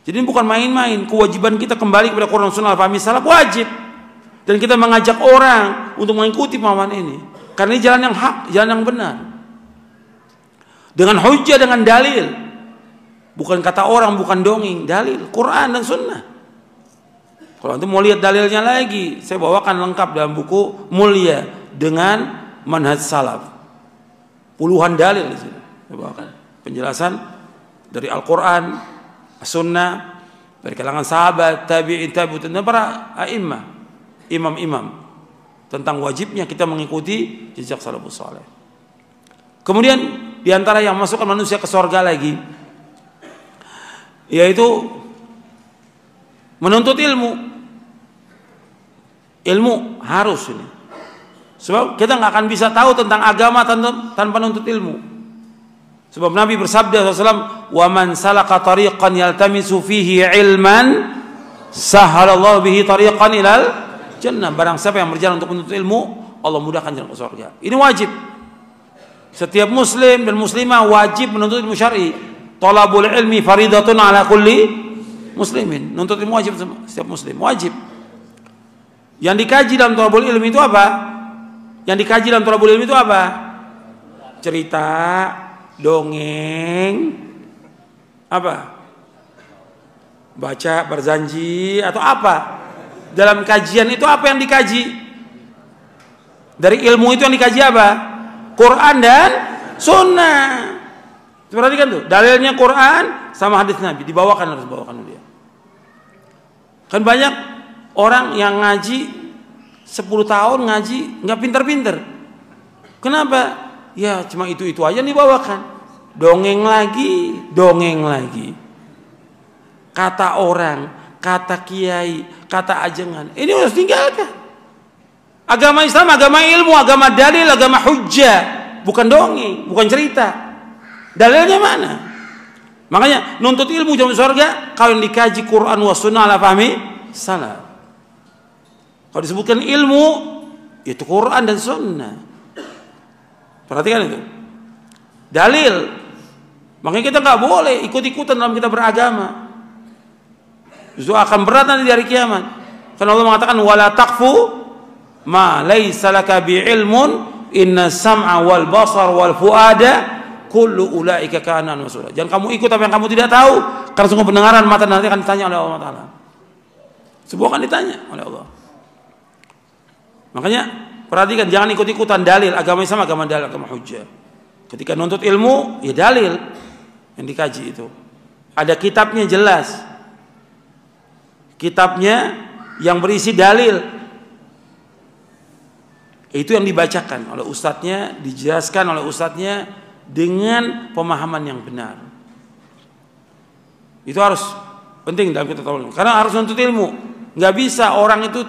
Jadi ini bukan main-main. Kewajiban kita kembali kepada Quran Sunnah fahmi salaf wajib, dan kita mengajak orang untuk mengikuti pemahaman ini karena ini jalan yang hak, jalan yang benar, dengan hujjah, dengan dalil, bukan kata orang, bukan dongeng, dalil Quran dan Sunnah. Kalau nanti mau lihat dalilnya lagi, saya bawakan lengkap dalam buku mulia dengan manhaj salaf, puluhan dalil di sini saya bawakan penjelasan dari Al-Quran, Sunnah, dari kalangan sahabat, tabi'in, tabi'ut, dan para a'immah, imam-imam, tentang wajibnya kita mengikuti jejak salafus saleh. Kemudian diantara yang masukkan manusia ke surga lagi, yaitu menuntut ilmu. Ilmu harus ini, sebab kita nggak akan bisa tahu tentang agama tanpa menuntut ilmu. Sebab Nabi bersabda SAW, wa man salaka tariqan yaltamisu fihi ilman sahalallahu bihi tariqan ilal jannah. Barang siapa yang berjalan untuk menuntut ilmu, Allah mudahkan jalan ke surga. Ini wajib. Setiap muslim dan muslimah wajib menuntut ilmu syar'i. Talabul ilmi faridatun ala kulli muslimin. Menuntut ilmu wajib setiap muslim, wajib. Yang dikaji dalam talabul ilmi itu apa? Yang dikaji dalam talabul ilmi itu apa? Cerita, dongeng, apa? Baca, berzanji, atau apa? Dalam kajian itu apa yang dikaji? Dari ilmu itu yang dikaji apa? Quran dan Sunnah. Perhatikan tuh, dalilnya Quran sama hadis Nabi, dibawakan, harus bawakan dia. Kan banyak orang yang ngaji 10 tahun ngaji nggak pinter-pinter. Kenapa? Ya cuma itu aja dibawakan. Dongeng lagi, dongeng lagi. Kata orang, kata kiai, kata ajengan. Ini harus tinggalkan. Agama Islam, agama ilmu, agama dalil, agama hujjah, bukan dongeng, bukan cerita. Dalilnya mana? Makanya nuntut ilmu jalan surga kalau yang dikaji Quran wa Sunnah ala fahmi salaf. Kalau disebutkan ilmu, itu Quran dan Sunnah. Perhatikan itu. Dalil. Makanya kita nggak boleh ikut-ikutan dalam kita beragama. Justru akan berat nanti di hari kiamat. Karena Allah mengatakan wala taqfu ma laisa laka bi ilmun inna sam'a wal basar wal fuada kullu ulaika kana mas'ula. Jangan kamu ikut apa yang kamu tidak tahu, karena sungguh pendengaran mata nanti akan ditanya oleh Allah Taala. Sebuah akan ditanya oleh Allah. Makanya perhatikan, jangan ikut-ikutan dalil. Agama Islam agama dalil, agama hujjah. Ketika nuntut ilmu, ya dalil yang dikaji itu. Ada kitabnya jelas. Kitabnya yang berisi dalil. Itu yang dibacakan oleh ustadznya, dijelaskan oleh ustadznya dengan pemahaman yang benar. Itu harus penting dalam kita tahu. Karena harus nuntut ilmu. Nggak bisa orang itu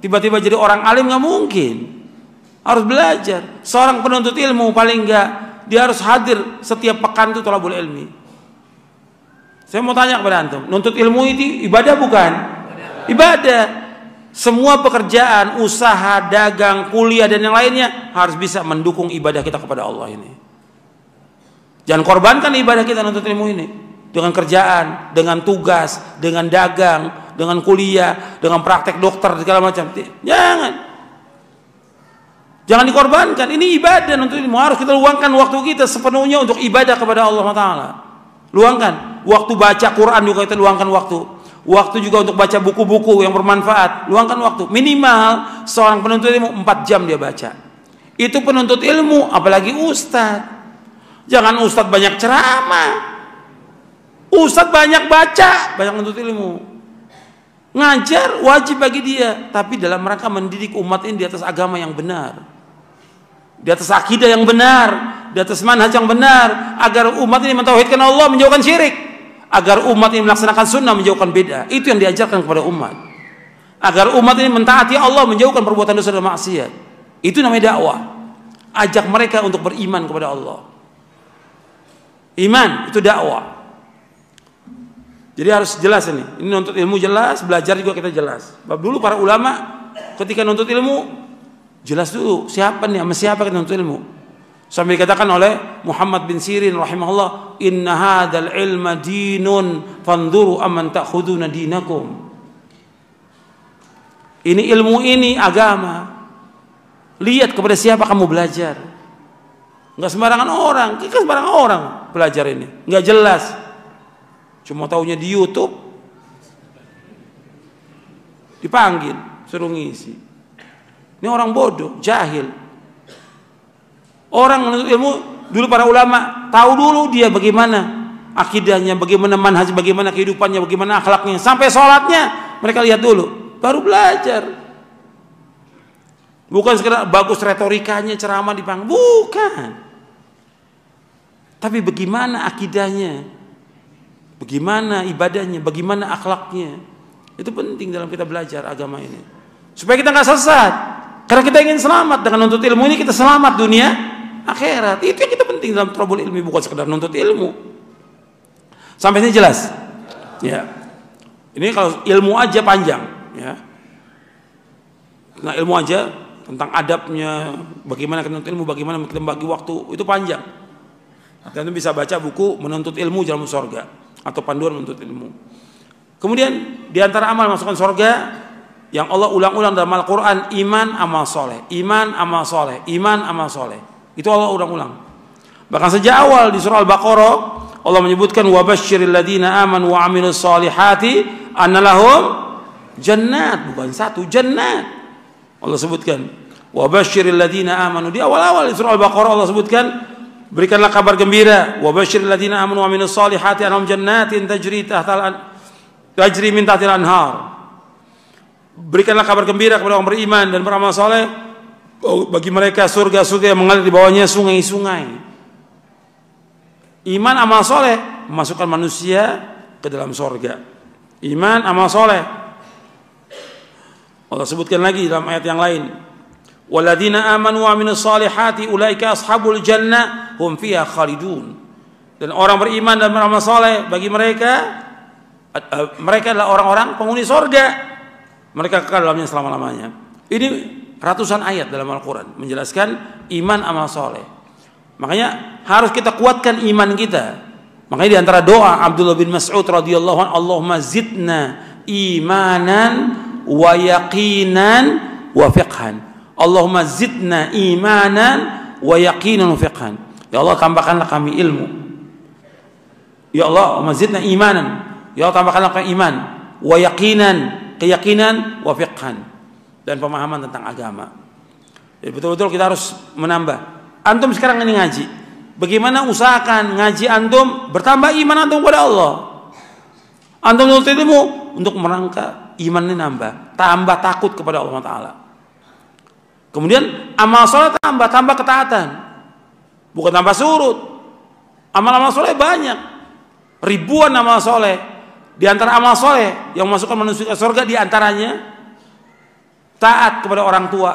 tiba-tiba jadi orang alim, nggak mungkin. Harus belajar. Seorang penuntut ilmu paling nggak dia harus hadir setiap pekan itu thalabul ilmi. Saya mau tanya kepada antum, nuntut ilmu itu ibadah bukan? Ibadah. Semua pekerjaan, usaha, dagang, kuliah dan yang lainnya harus bisa mendukung ibadah kita kepada Allah ini. Jangan korbankan ibadah kita nuntut ilmu ini dengan kerjaan, dengan tugas, dengan dagang, dengan kuliah, dengan praktek dokter segala macam. Jangan dikorbankan. Ini ibadah untuk ilmu. Harus kita luangkan waktu kita sepenuhnya untuk ibadah kepada Allah Taala. Luangkan waktu baca Quran juga kita luangkan waktu. Waktu juga untuk baca buku-buku yang bermanfaat. Luangkan waktu. Minimal seorang penuntut ilmu 4 jam dia baca. Itu penuntut ilmu, apalagi ustadz. Jangan ustadz banyak ceramah. Ustadz banyak baca, banyak menuntut ilmu. Ngajar wajib bagi dia, tapi dalam rangka mendidik umat ini di atas agama yang benar, di atas akidah yang benar, di atas manhaj yang benar, agar umat ini mentauhidkan Allah, menjauhkan syirik, agar umat ini melaksanakan sunnah, menjauhkan bid'ah. Itu yang diajarkan kepada umat. agar umat ini mentaati Allah, menjauhkan perbuatan dosa dan maksiat. Itu namanya dakwah. Ajak mereka untuk beriman kepada Allah. Iman itu dakwah. Jadi harus jelas ini. Ini nuntut ilmu jelas, belajar juga kita jelas. Sebab dulu para ulama ketika nuntut ilmu jelas dulu siapa nih, sama siapa kita nuntut ilmu. Sampai dikatakan oleh Muhammad bin Sirin rahimahullah, "Inna hadzal ilma dinun, fanzuru amman ta'khuduna dinakum." Ini ilmu ini agama. Lihat kepada siapa kamu belajar. Enggak sembarangan orang, kita sembarangan orang belajar ini. Enggak jelas. Cuma taunya di YouTube. Dipanggil, suruh ngisi. Ini orang bodoh, jahil. Orang menuntut ilmu, dulu para ulama tahu dulu dia bagaimana akidahnya, bagaimana manhaj, bagaimana kehidupannya, bagaimana akhlaknya, sampai sholatnya mereka lihat dulu. Baru belajar. Bukan sekedar bagus retorikanya, ceramah di panggung, bukan. Tapi bagaimana akidahnya, bagaimana ibadahnya, bagaimana akhlaknya. Itu penting dalam kita belajar agama ini. Supaya kita nggak sesat. Karena kita ingin selamat dengan nuntut ilmu ini, kita selamat dunia, akhirat. Itu yang kita penting dalam trouble ilmi, bukan sekedar nuntut ilmu. Sampai sini jelas? Ya. Ini kalau ilmu aja panjang. Ya. Nah, ilmu aja tentang adabnya, bagaimana menuntut ilmu, bagaimana kita bagi waktu, itu panjang. Dan itu bisa baca buku Menuntut Ilmu Jalan Surga atau Panduan Menuntut Ilmu. Kemudian di antara amal masukkan surga yang Allah ulang-ulang dalam Al-Quran, iman, amal soleh, iman, amal soleh, iman, amal soleh. Itu Allah ulang-ulang. Bahkan sejak awal di surah Al-Baqarah Allah menyebutkan wabashshiril ladzina amanu wa amilus solihati annalahum jannat, bukan satu, jannat. Allah sebutkan wabashshiril ladzina amanu, di awal-awal di surah Al-Baqarah Allah sebutkan berikanlah kabar gembira wabashshiril ladzina amanu wa amilus solihati annahum jannatin tajri min tahtiha al-anhar. Berikanlah kabar gembira kepada orang beriman dan beramal soleh, bagi mereka surga-surga yang mengalir di bawahnya sungai-sungai. Iman, amal soleh memasukkan manusia ke dalam surga. Iman, amal soleh. Allah sebutkan lagi dalam ayat yang lain, walladzina amanu wa aminus solihati ulaika ashabul jannah hum fiha khalidun. Dan orang beriman dan beramal soleh, bagi mereka adalah orang-orang penghuni surga. Mereka kekal dalamnya selama-lamanya. Ini ratusan ayat dalam Al-Quran menjelaskan iman, amal soleh. Makanya harus kita kuatkan iman kita. Makanya di antara doa Abdullah bin Mas'ud radhiyallahu anhu, Allahumma zidna imanan wa yaqinan wa fiqhan. Allahumma zidna imanan wa yaqinan wa fiqhan. Ya Allah, tambahkanlah kami ilmu. Ya Allah, zidna imanan. Ya Allah, tambahkanlah kami iman, wa yaqinan, keyakinan, wa fiqhan, dan pemahaman tentang agama. Jadi betul-betul kita harus menambah. Antum sekarang ini ngaji, bagaimana usahakan ngaji antum bertambah iman antum kepada Allah. Antum menuntut ilmu untuk merangka iman ini nambah, tambah takut kepada Allah Taala. Kemudian amal soleh tambah ketaatan, bukan tambah surut. Amal-amal soleh banyak, ribuan amal soleh. Di antara amal soleh yang memasukkan manusia ke surga, di antaranya taat kepada orang tua,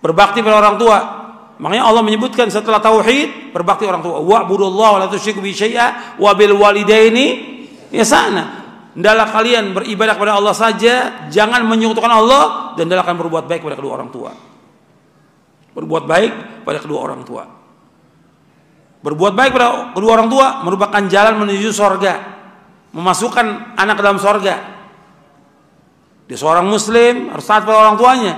berbakti pada orang tua. Makanya Allah menyebutkan setelah tauhid, berbakti orang tua. Wa'budullaha wa la tusyriku bihi syai'a wa bil walidaini ihsana. Hendaklah kalian beribadah kepada Allah saja, jangan menyekutukan Allah, dan hendaklah kalian berbuat baik kepada kedua orang tua. Berbuat baik pada kedua orang tua. Berbuat baik pada kedua orang tua merupakan jalan menuju surga, memasukkan anak ke dalam surga. Dia seorang muslim harus taat pada orang tuanya,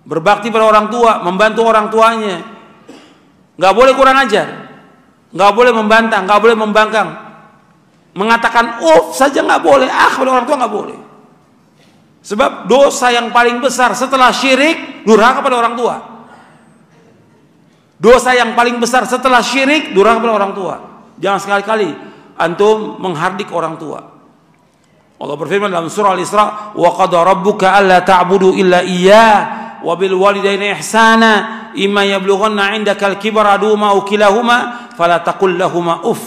berbakti pada orang tua, membantu orang tuanya. Nggak boleh kurang ajar, nggak boleh membantah, nggak boleh membangkang, mengatakan saja nggak boleh, pada orang tua nggak boleh. Sebab dosa yang paling besar setelah syirik durhaka pada orang tua. Dosa yang paling besar setelah syirik durhaka pada orang tua. Jangan sekali-kali antum menghardik orang tua. Allah berfirman dalam surah Al-Isra, wa qada rabbuka alla ta'budu illa iyyah wa bil walidaini ihsana imma yablughanna 'indaka al-kibara ahaduhuma aw kilahuma fala taqul lahumu uff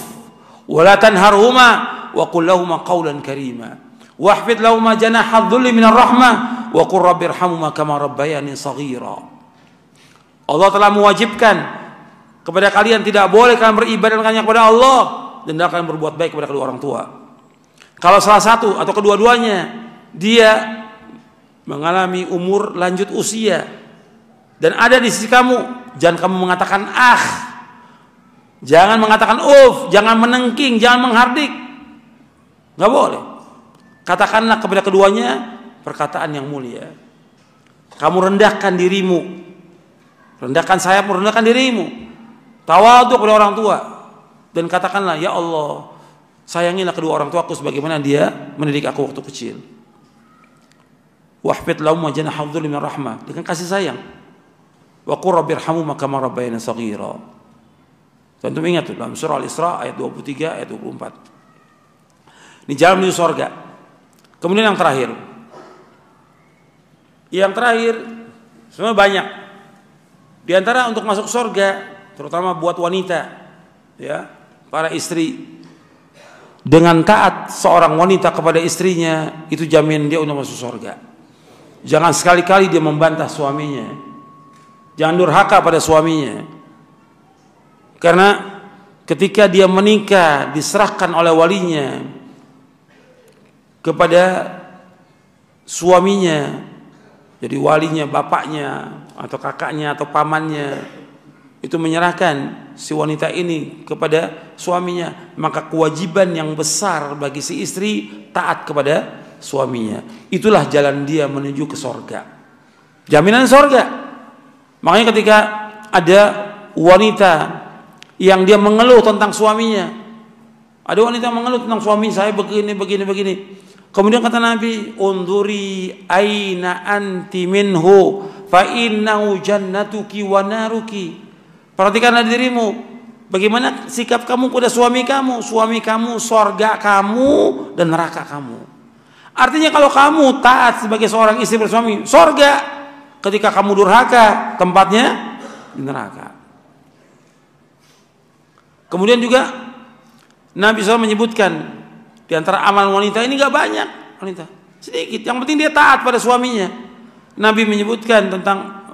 wa la tanharhuma wa qul lahumu qawlan karima Wahfid lahuma janaha dhulli minar rahmah wa qur rabbirhamhuma kama rabbayani shaghira. Allah telah mewajibkan kepada kalian tidak boleh kalian beribadah hanya kepada Allah dan tidak kalian berbuat baik kepada kedua orang tua. Kalau salah satu atau kedua-duanya dia mengalami umur lanjut usia dan ada di sisi kamu, jangan kamu mengatakan jangan mengatakan jangan menengking, jangan menghardik, nggak boleh. Katakanlah kepada keduanya perkataan yang mulia. Kamu rendahkan dirimu, rendahkan sayapmu, rendahkan dirimu, tawadhu kepada orang tua dan katakanlah, ya Allah, sayangilah kedua orang tuaku sebagaimana dia mendidik aku waktu kecil. Wahfid lahum janaha dhulli minar rahmah, dengan kasih sayang. Wa qur rabbirhamhuma kama rabbayani shaghira. Tentu ingat tuh dalam surah Al-Isra ayat 23 ayat 24. Ini jalan menuju surga. Kemudian yang terakhir. Yang terakhir sebenarnya banyak. Di antara untuk masuk surga, terutama buat wanita, ya, para istri, dengan taat seorang wanita kepada istrinya itu jamin dia untuk masuk surga. Jangan sekali-kali dia membantah suaminya. Jangan durhaka pada suaminya. Karena ketika dia menikah diserahkan oleh walinya kepada suaminya, jadi walinya bapaknya atau kakaknya atau pamannya itu menyerahkan si wanita ini kepada suaminya, maka kewajiban yang besar bagi si istri taat kepada suaminya. Itulah jalan dia menuju ke sorga, jaminan sorga. Makanya ketika ada wanita yang dia mengeluh tentang suaminya, ada wanita yang mengeluh tentang suami saya begini. Kemudian kata Nabi, unduri aina anti minhu fa innahu jannatuki wa naruki. Perhatikanlah dirimu, bagaimana sikap kamu pada suami kamu. Suami kamu sorga kamu dan neraka kamu. Artinya kalau kamu taat sebagai seorang istri bersuami, sorga. Ketika kamu durhaka, tempatnya di neraka. Kemudian juga Nabi SAW menyebutkan di antara amal wanita ini gak banyak, wanita sedikit. Yang penting dia taat pada suaminya. Nabi menyebutkan tentang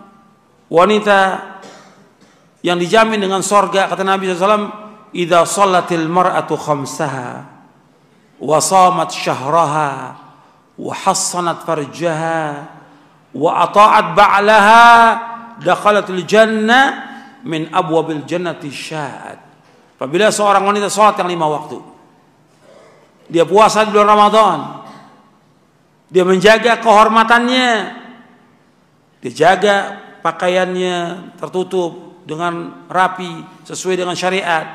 wanita yang dijamin dengan sorga. Kata Nabi SAW, idza shalatil mar'atu khamsaha wa shamat syahraha wa hassanat farjaha wa ata'at ba'laha dakhalatul jannah min abwabil jannati sya'at. Apabila seorang wanita salat yang 5 waktu, dia puasa di bulan Ramadan, dia menjaga kehormatannya, dia jaga pakaiannya tertutup dengan rapi sesuai dengan syariat,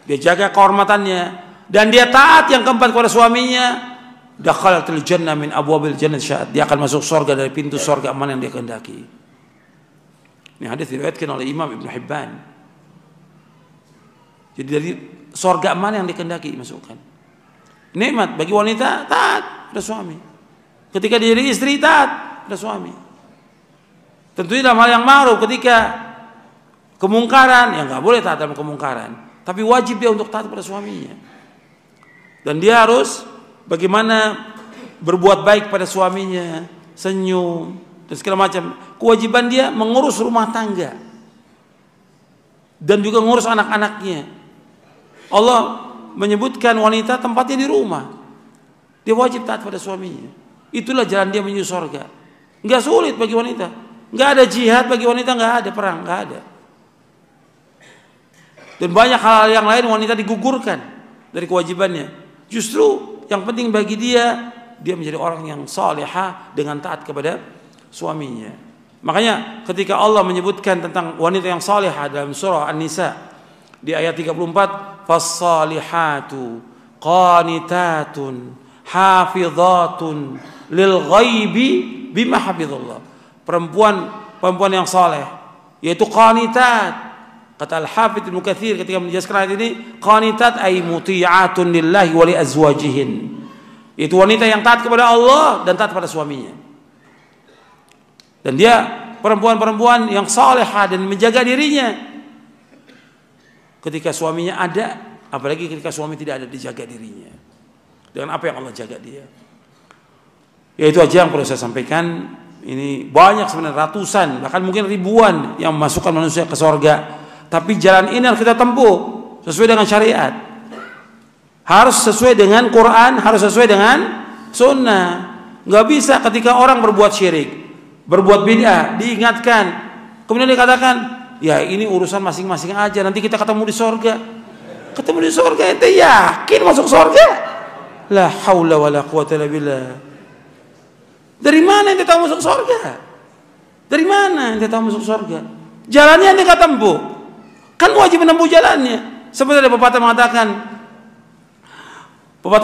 dia jaga kehormatannya, dan dia taat yang keempat kepada suaminya, dakhalatul jannah min abwabil jannati sya'at. Dia akan masuk surga dari pintu surga mana yang dia kehendaki. Ini hadis diriwayatkan oleh Imam Ibn Hibban. Jadi dari surga mana yang dikehendaki masukkan. Nikmat bagi wanita taat pada suami. Ketika dia jadi istri taat pada suami. Tentunya dalam hal yang ma'ruf. Ketika kemungkaran, ya nggak boleh taat dalam kemungkaran. Tapi wajib dia untuk taat pada suaminya. Dan dia harus bagaimana berbuat baik pada suaminya, senyum dan segala macam. Kewajiban dia mengurus rumah tangga dan juga mengurus anak-anaknya. Allah menyebutkan wanita tempatnya di rumah. Dia wajib taat pada suaminya. Itulah jalan dia menuju surga. Enggak sulit bagi wanita. Enggak ada jihad bagi wanita, enggak ada perang, enggak ada. Dan banyak hal yang lain wanita digugurkan dari kewajibannya. Justru yang penting bagi dia menjadi orang yang salihah dengan taat kepada suaminya. Makanya ketika Allah menyebutkan tentang wanita yang salihah dalam surah An-Nisa di ayat 34, fas-salihatu qanitatun hafizatun lil ghaibi bima hafizallah. Perempuan yang saleh yaitu qanitat. Kata Al-Hafidz Ibnu Katsir ketika menjelaskan ayat ini, qanitat ay muti'atun lillahi wa li azwajihin. Itu wanita yang taat kepada Allah dan taat kepada suaminya. Dan dia perempuan-perempuan yang salehah dan menjaga dirinya ketika suaminya ada, apalagi ketika suami tidak ada, dijaga dirinya dengan apa yang Allah jaga dia. Ya itu aja yang perlu saya sampaikan. Ini banyak sebenarnya, ratusan bahkan mungkin ribuan yang memasukkan manusia ke surga. Tapi jalan ini harus kita tempuh sesuai dengan syariat. Harus sesuai dengan Quran, harus sesuai dengan sunnah. Nggak bisa ketika orang berbuat syirik, berbuat bid'ah, diingatkan, kemudian dikatakan, ya ini urusan masing-masing aja, nanti kita ketemu di surga. Ketemu di surga, ente yakin masuk surga? La haula wala quwata illa billah. Dari mana ente tahu masuk surga? Dari mana ente tahu masuk surga? Jalannya ente nggak tempuh. Kan wajib menempuh jalannya. Seperti ada pepatah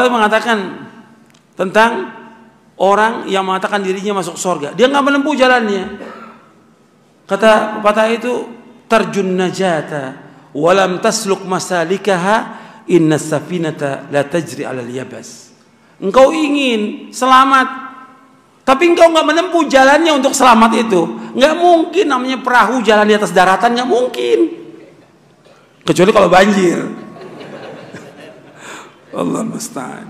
mengatakan tentang orang yang mengatakan dirinya masuk surga. Dia nggak menempuh jalannya. Kata pepatah itu, tarjun najata walam tasluk masalikaha inna safinata la tajri alal yabas. Engkau ingin selamat, tapi engkau nggak menempuh jalannya untuk selamat itu. Nggak mungkin namanya perahu jalan di atas daratan, nggak mungkin. Kecuali kalau banjir. Allah musta'an.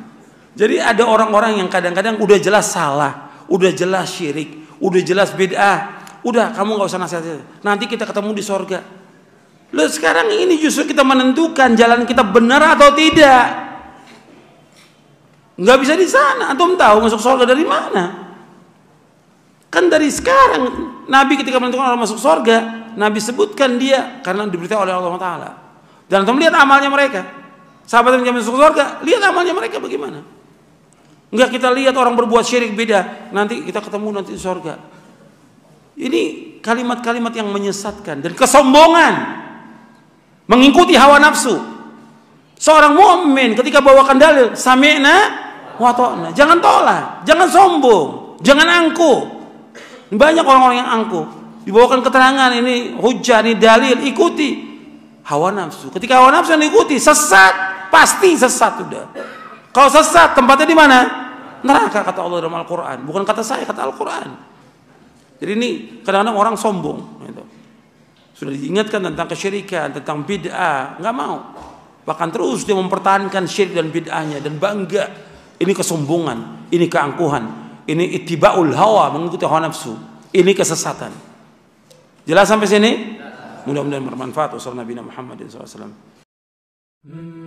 Jadi ada orang-orang yang kadang-kadang udah jelas salah, udah jelas syirik, udah jelas bid'ah. Udah, kamu nggak usah nasihat. Nanti kita ketemu di sorga. Loh, sekarang ini justru kita menentukan jalan kita benar atau tidak. Nggak bisa di sana. Antum tahu masuk sorga dari mana? Kan dari sekarang. Nabi ketika menentukan orang masuk sorga, Nabi sebutkan dia karena diberitahu oleh Allah Ta'ala. Dan antum lihat amalnya mereka. Sahabat yang masuk surga, lihat amalnya mereka bagaimana. Enggak kita lihat orang berbuat syirik beda, nanti kita ketemu nanti di surga. Ini kalimat-kalimat yang menyesatkan dan kesombongan, mengikuti hawa nafsu. Seorang mukmin ketika bawakan dalil sami'na wa ta'na, jangan tolak, jangan sombong, jangan angkuh. Banyak orang-orang yang angkuh, dibawakan keterangan ini hujjah, ini dalil, ikuti. Hawa nafsu. Ketika hawa nafsu yang diikuti, sesat, pasti sesat sudah. Kalau sesat, tempatnya di mana? Neraka, kata Allah dalam Al-Quran. Bukan kata saya, kata Al-Quran. Jadi ini kadang-kadang orang sombong. Gitu. Sudah diingatkan tentang kesyirikan, tentang bid'ah, nggak mau. Bahkan terus dia mempertahankan syirik dan bid'ahnya dan bangga. Ini kesombongan, ini keangkuhan, ini ittiba'ul hawa, mengikuti hawa nafsu. Ini kesesatan. Jelas sampai sini? Mudah-mudahan bermanfaat. Wassalamualaikum warahmatullahi wabarakatuh.